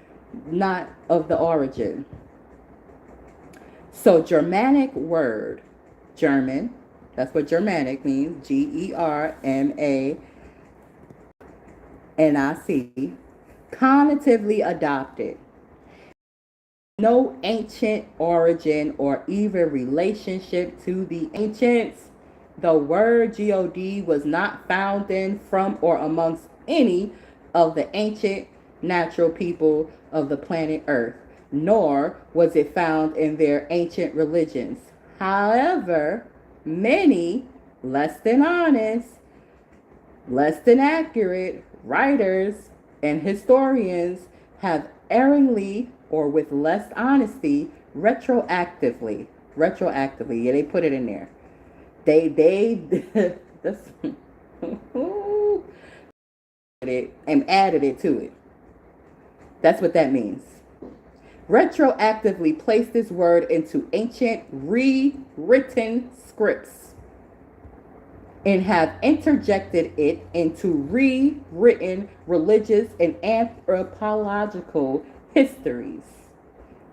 not of the origin. So Germanic word, German, that's what Germanic means, Germanic, connotatively adopted. No ancient origin or even relationship to the ancients. The word God was not found in, from, or amongst any of the ancient natural people of the planet Earth, nor was it found in their ancient religions. However, many less than honest, less than accurate writers and historians have erringly or with less honesty retroactively, yeah, they put it in there. They that's it and added it to it. That's what that means. Retroactively place this word into ancient rewritten scripts and have interjected it into rewritten religious and anthropological histories.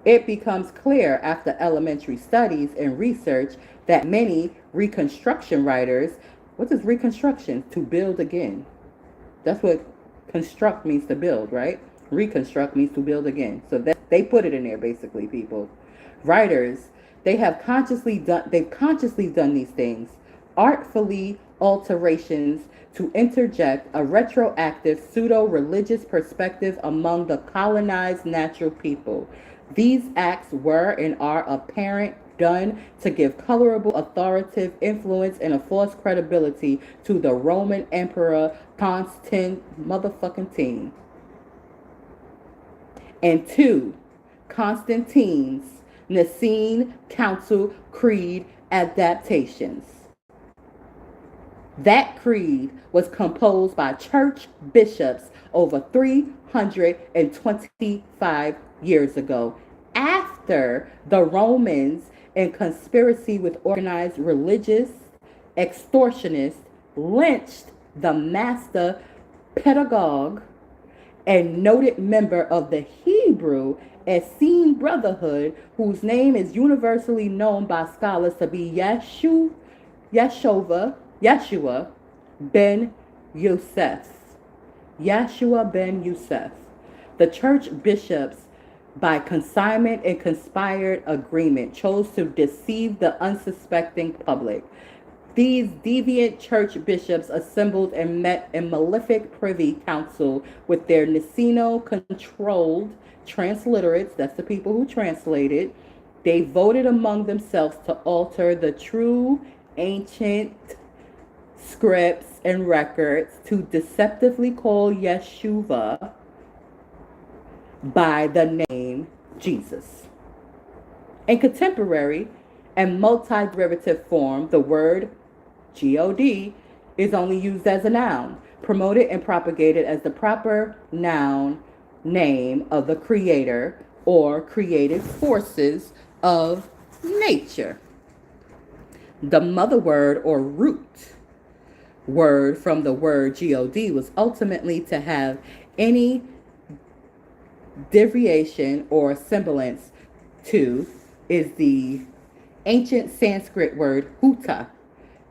It becomes clear after elementary studies and research that many reconstruction writers, what does reconstruction? To build again. That's what construct means, to build, right? Reconstruct means to build again. So that they put it in there, basically, people. Writers, they've consciously done these things, artfully alterations to interject a retroactive pseudo-religious perspective among the colonized natural people. These acts were and are apparent done to give colorable authoritative influence and a false credibility to the Roman Emperor Constantine motherfucking and to Constantine's Nicene Council Creed adaptations. That creed was composed by church bishops over 325 years ago, after the Romans, in conspiracy with organized religious extortionists, lynched the master pedagogue and noted member of the Hebrew Essene Brotherhood, whose name is universally known by scholars to be Yeshua ben Yosef. Yeshua ben Yosef. The church bishops, by consignment and conspired agreement, chose to deceive the unsuspecting public. These deviant church bishops assembled and met in malefic privy council with their Niceno controlled transliterates, that's the people who translated. They voted among themselves to alter the true ancient scripts and records to deceptively call Yeshua by the name Jesus. In contemporary and multi-derivative form, the word God is only used as a noun, promoted and propagated as the proper noun name of the creator or creative forces of nature. The mother word or root word from the word God was ultimately to have any deviation or semblance to is the ancient Sanskrit word huta.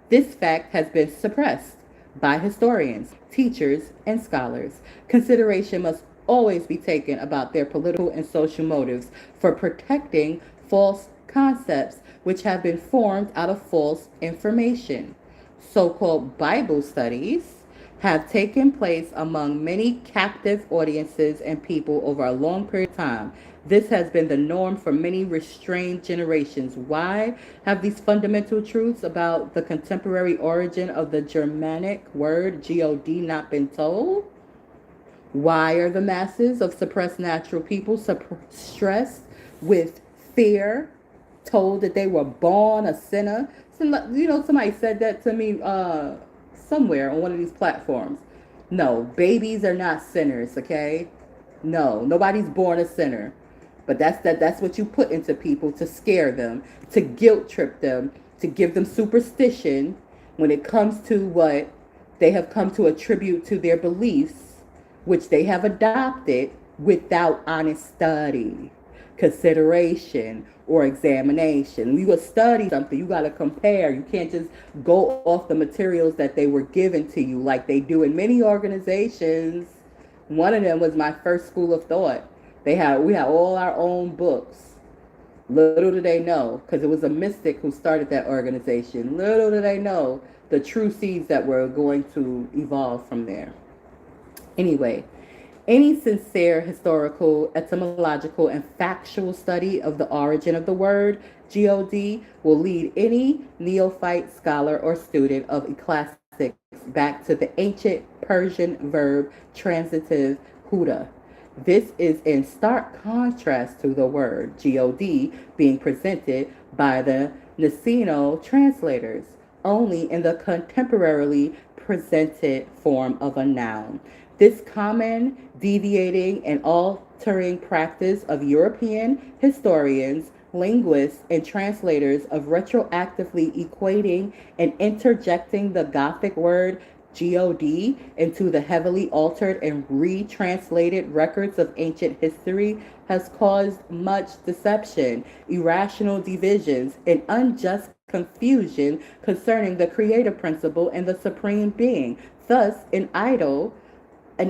This fact has been suppressed by historians, teachers, and scholars. Consideration must always be taken about their political and social motives for protecting false concepts which have been formed out of false information. So-called Bible studies have taken place among many captive audiences and people over a long period of time. This has been the norm for many restrained generations. Why have these fundamental truths about the contemporary origin of the Germanic word God not been told? Why are the masses of suppressed natural people stressed with fear, told that they were born a sinner? Somebody said that to me somewhere on one of these platforms. No, babies are not sinners, okay? No, nobody's born a sinner. But that's what you put into people to scare them, to guilt trip them, to give them superstition when it comes to what they have come to attribute to their beliefs, which they have adopted without honest study, consideration, or examination. When you go study something, you got to compare. You can't just go off the materials that they were given to you like they do in many organizations. One of them was my first school of thought. We had all our own books. Little do they know, because it was a mystic who started that organization. Little do they know the true seeds that were going to evolve from there. Anyway, any sincere historical, etymological, and factual study of the origin of the word God will lead any neophyte scholar or student of classics back to the ancient Persian verb transitive huda. This is in stark contrast to the word God being presented by the Niceno translators, only in the contemporarily presented form of a noun. This common, deviating, and altering practice of European historians, linguists, and translators of retroactively equating and interjecting the Gothic word God into the heavily altered and retranslated records of ancient history has caused much deception, irrational divisions, and unjust confusion concerning the creative principle and the supreme being. Thus, an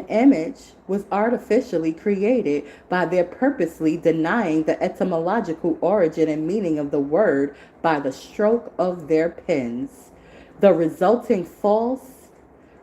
image was artificially created by their purposely denying the etymological origin and meaning of the word by the stroke of their pens. The resulting false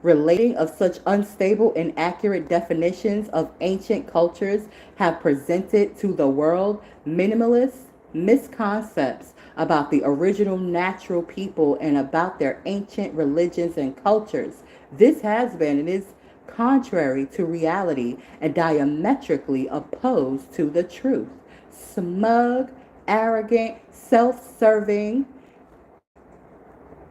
relating of such unstable and accurate definitions of ancient cultures have presented to the world minimalist misconceptions about the original natural people and about their ancient religions and cultures. This has been and is contrary to reality and diametrically opposed to the truth. Smug, arrogant, self-serving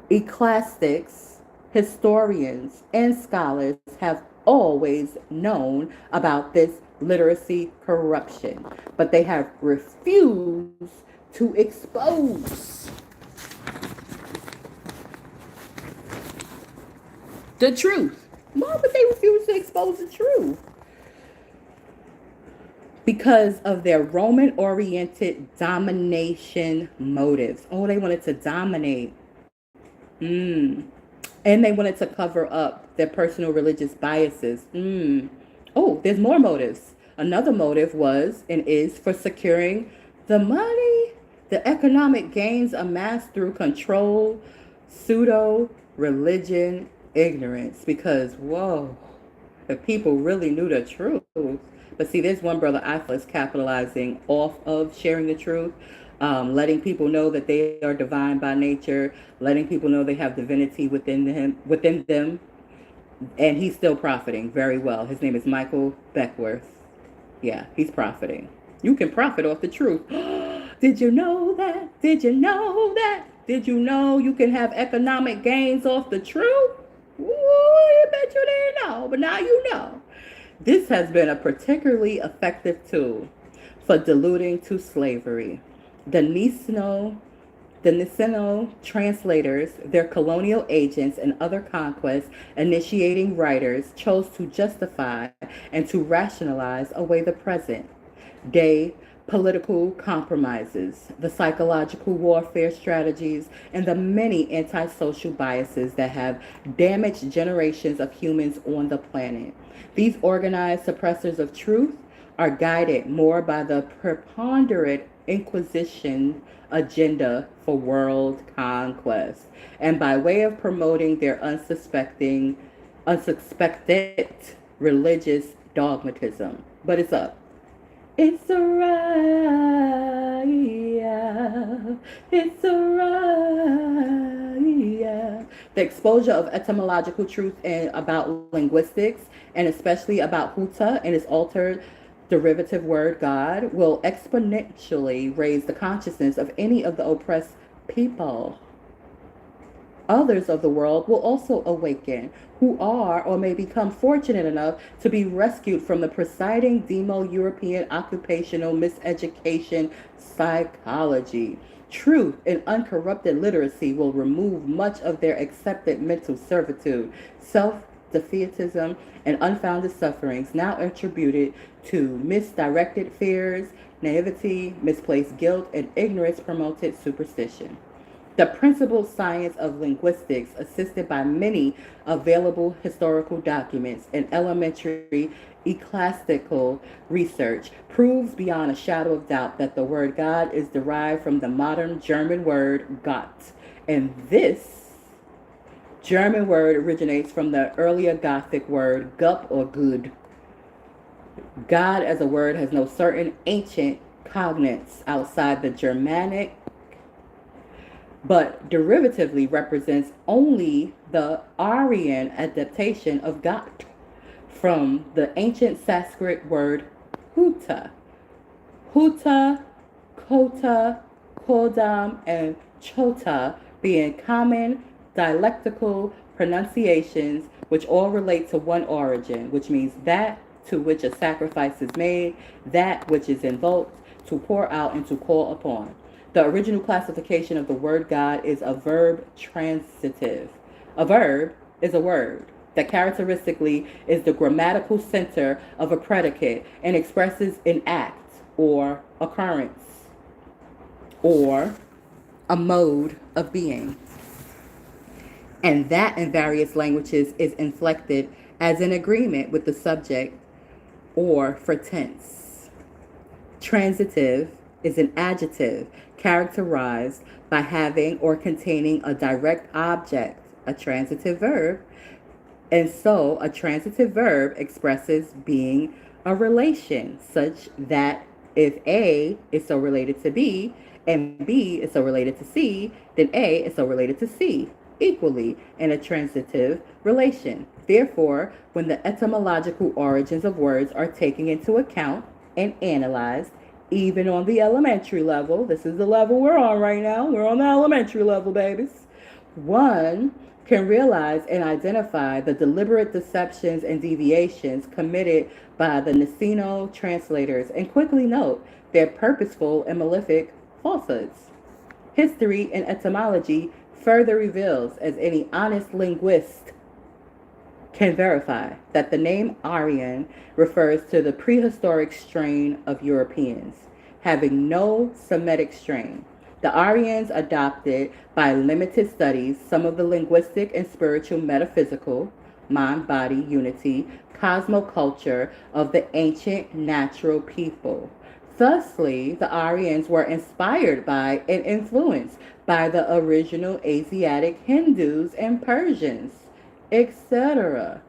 ecclesiastics, historians, and scholars have always known about this literacy corruption, but they have refused to expose the truth. Why would they refuse to expose the truth? Because of their Roman-oriented domination motives. Oh, they wanted to dominate. And they wanted to cover up their personal religious biases. Oh, there's more motives. Another motive was and is for securing the money, the economic gains amassed through control, pseudo religion, ignorance. Because, whoa, if people really knew the truth. But see, there's one brother I feel is capitalizing off of sharing the truth, letting people know that they are divine by nature, letting people know they have divinity within them, and he's still profiting very well. His name is Michael Beckworth. Yeah, he's profiting. You can profit off the truth. Did you know that? Did you know that? Did you know you can have economic gains off the truth? Ooh, I bet you didn't know, but now you know. This has been a particularly effective tool for diluting to slavery. The Nisino the Niceno translators, their colonial agents, and other conquest initiating writers chose to justify and to rationalize away the present day political compromises, the psychological warfare strategies, and the many antisocial biases that have damaged generations of humans on the planet. These organized suppressors of truth are guided more by the preponderant Inquisition agenda for world conquest, and by way of promoting their unsuspected religious dogmatism. But it's up. It's a riot. It's a riot. The exposure of etymological truth and about linguistics, and especially about Huta and its altered derivative word God, will exponentially raise the consciousness of any of the oppressed people. Others of the world will also awaken, who are or may become fortunate enough to be rescued from the presiding Demo-European occupational miseducation psychology. Truth and uncorrupted literacy will remove much of their accepted mental servitude, self-defeatism, and unfounded sufferings now attributed to misdirected fears, naivety, misplaced guilt, and ignorance promoted superstition. The principled science of linguistics, assisted by many available historical documents and elementary ecclesiastical research, proves beyond a shadow of doubt that the word God is derived from the modern German word Gott. And this German word originates from the earlier Gothic word Gup or good. God as a word has no certain ancient cognates outside the Germanic, but derivatively represents only the Aryan adaptation of Gott from the ancient Sanskrit word Huta. Huta, Kota, Kodam, and Chota being common dialectical pronunciations which all relate to one origin, which means that to which a sacrifice is made, that which is invoked, to pour out and to call upon. The original classification of the word God is a verb transitive. A verb is a word that characteristically is the grammatical center of a predicate and expresses an act or occurrence or a mode of being. And that in various languages is inflected as an agreement with the subject or for tense. Transitive is an adjective characterized by having or containing a direct object, a transitive verb. And so a transitive verb expresses being a relation, such that if A is so related to B and B is so related to C, then A is so related to C equally in a transitive relation. Therefore, when the etymological origins of words are taken into account and analyzed, even on the elementary level, this is the level we're on right now, we're on the elementary level, babies, one can realize and identify the deliberate deceptions and deviations committed by the Niceno translators and quickly note their purposeful and malefic falsehoods. History and etymology further reveals, as any honest linguist can verify, that the name Aryan refers to the prehistoric strain of Europeans, having no Semitic strain. The Aryans adopted by limited studies some of the linguistic and spiritual metaphysical, mind body unity, cosmoculture of the ancient natural people. Thusly, the Aryans were inspired by and influenced by the original Asiatic Hindus and Persians, etc.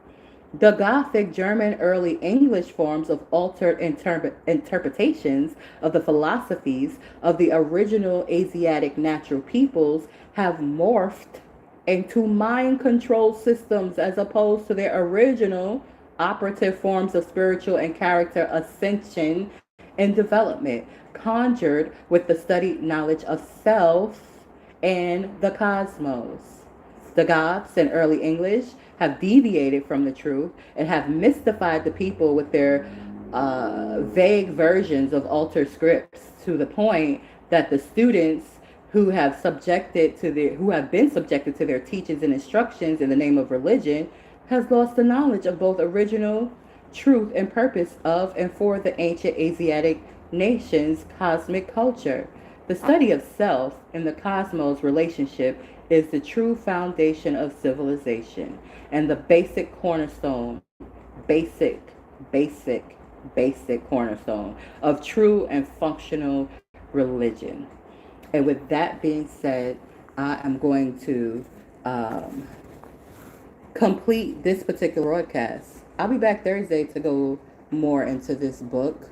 The Gothic, German, early English forms of altered interpretations of the philosophies of the original Asiatic natural peoples have morphed into mind control systems as opposed to their original operative forms of spiritual and character ascension and development, conjured with the studied knowledge of self and the cosmos. The Goths in early English have deviated from the truth and have mystified the people with their vague versions of altered scripts to the point that the students who have been subjected to their teachings and instructions in the name of religion has lost the knowledge of both original truth and purpose of and for the ancient Asiatic nations' cosmic culture. The study of self and the cosmos relationship is the true foundation of civilization and the basic cornerstone, basic, basic, basic cornerstone of true and functional religion. And with that being said, I am going to complete this particular broadcast. I'll be back Thursday to go more into this book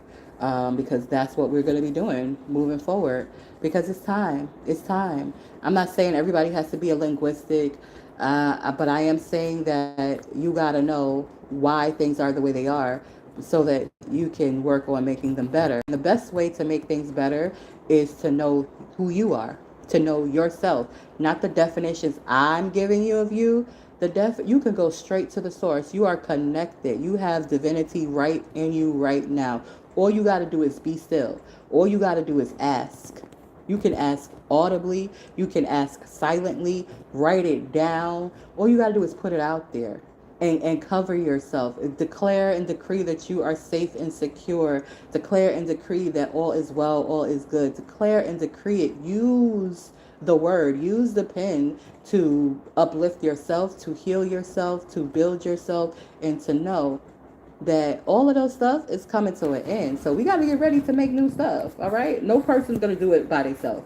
because that's what we're going to be doing moving forward because it's time. It's time. I'm not saying everybody has to be a linguistic, but I am saying that you got to know why things are the way they are so that you can work on making them better. And the best way to make things better is to know who you are, to know yourself, not the definitions I'm giving you of you. You can go straight to the source. You are connected. You have divinity right in you right now. All you got to do is be still. All you got to do is ask. You can ask audibly. You can ask silently. Write it down. All you got to do is put it out there and cover yourself. Declare and decree that you are safe and secure. Declare and decree that all is well, all is good. Declare and decree it. Use the word, use the pen to uplift yourself, to heal yourself, to build yourself, and to know that all of those stuff is coming to an end. So we got to get ready to make new stuff. All right. No person's going to do it by themselves.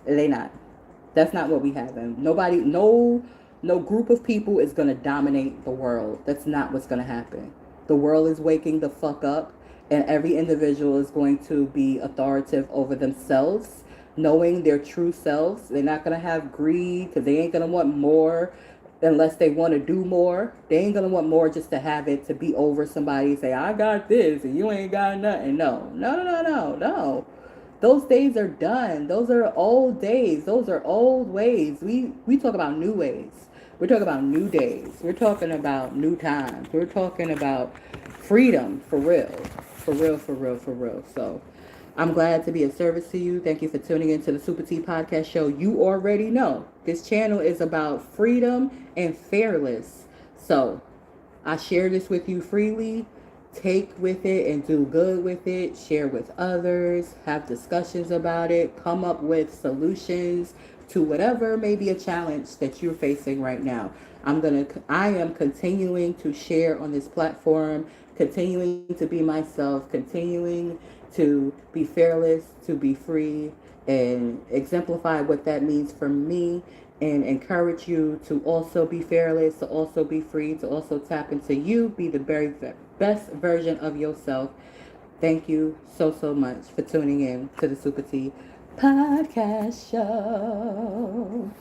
They not. That's not what we have. And nobody, no group of people is going to dominate the world. That's not what's going to happen. The world is waking the fuck up, and every individual is going to be authoritative over themselves, knowing their true selves. They're not going to have greed because they ain't going to want more unless they want to do more. They ain't going to want more just to have it, to be over somebody and say, I got this and you ain't got nothing. No. Those days are done. Those are old days. Those are old ways. We talk about new ways. We're talking about new days. We're talking about new times. We're talking about freedom for real. For real, for real, for real. So I'm glad to be of service to you. Thank you for tuning into the SupaTea Podcast Show. You already know this channel is about freedom and fearless. So I share this with you freely. Take with it and do good with it. Share with others. Have discussions about it. Come up with solutions to whatever may be a challenge that you're facing right now. I am continuing to share on this platform, continuing to be myself, continuing to be fearless, to be free, and exemplify what that means for me, and encourage you to also be fearless, to also be free, to also tap into you, be the very best version of yourself. Thank you so much for tuning in to the SupaTea Podcast Show.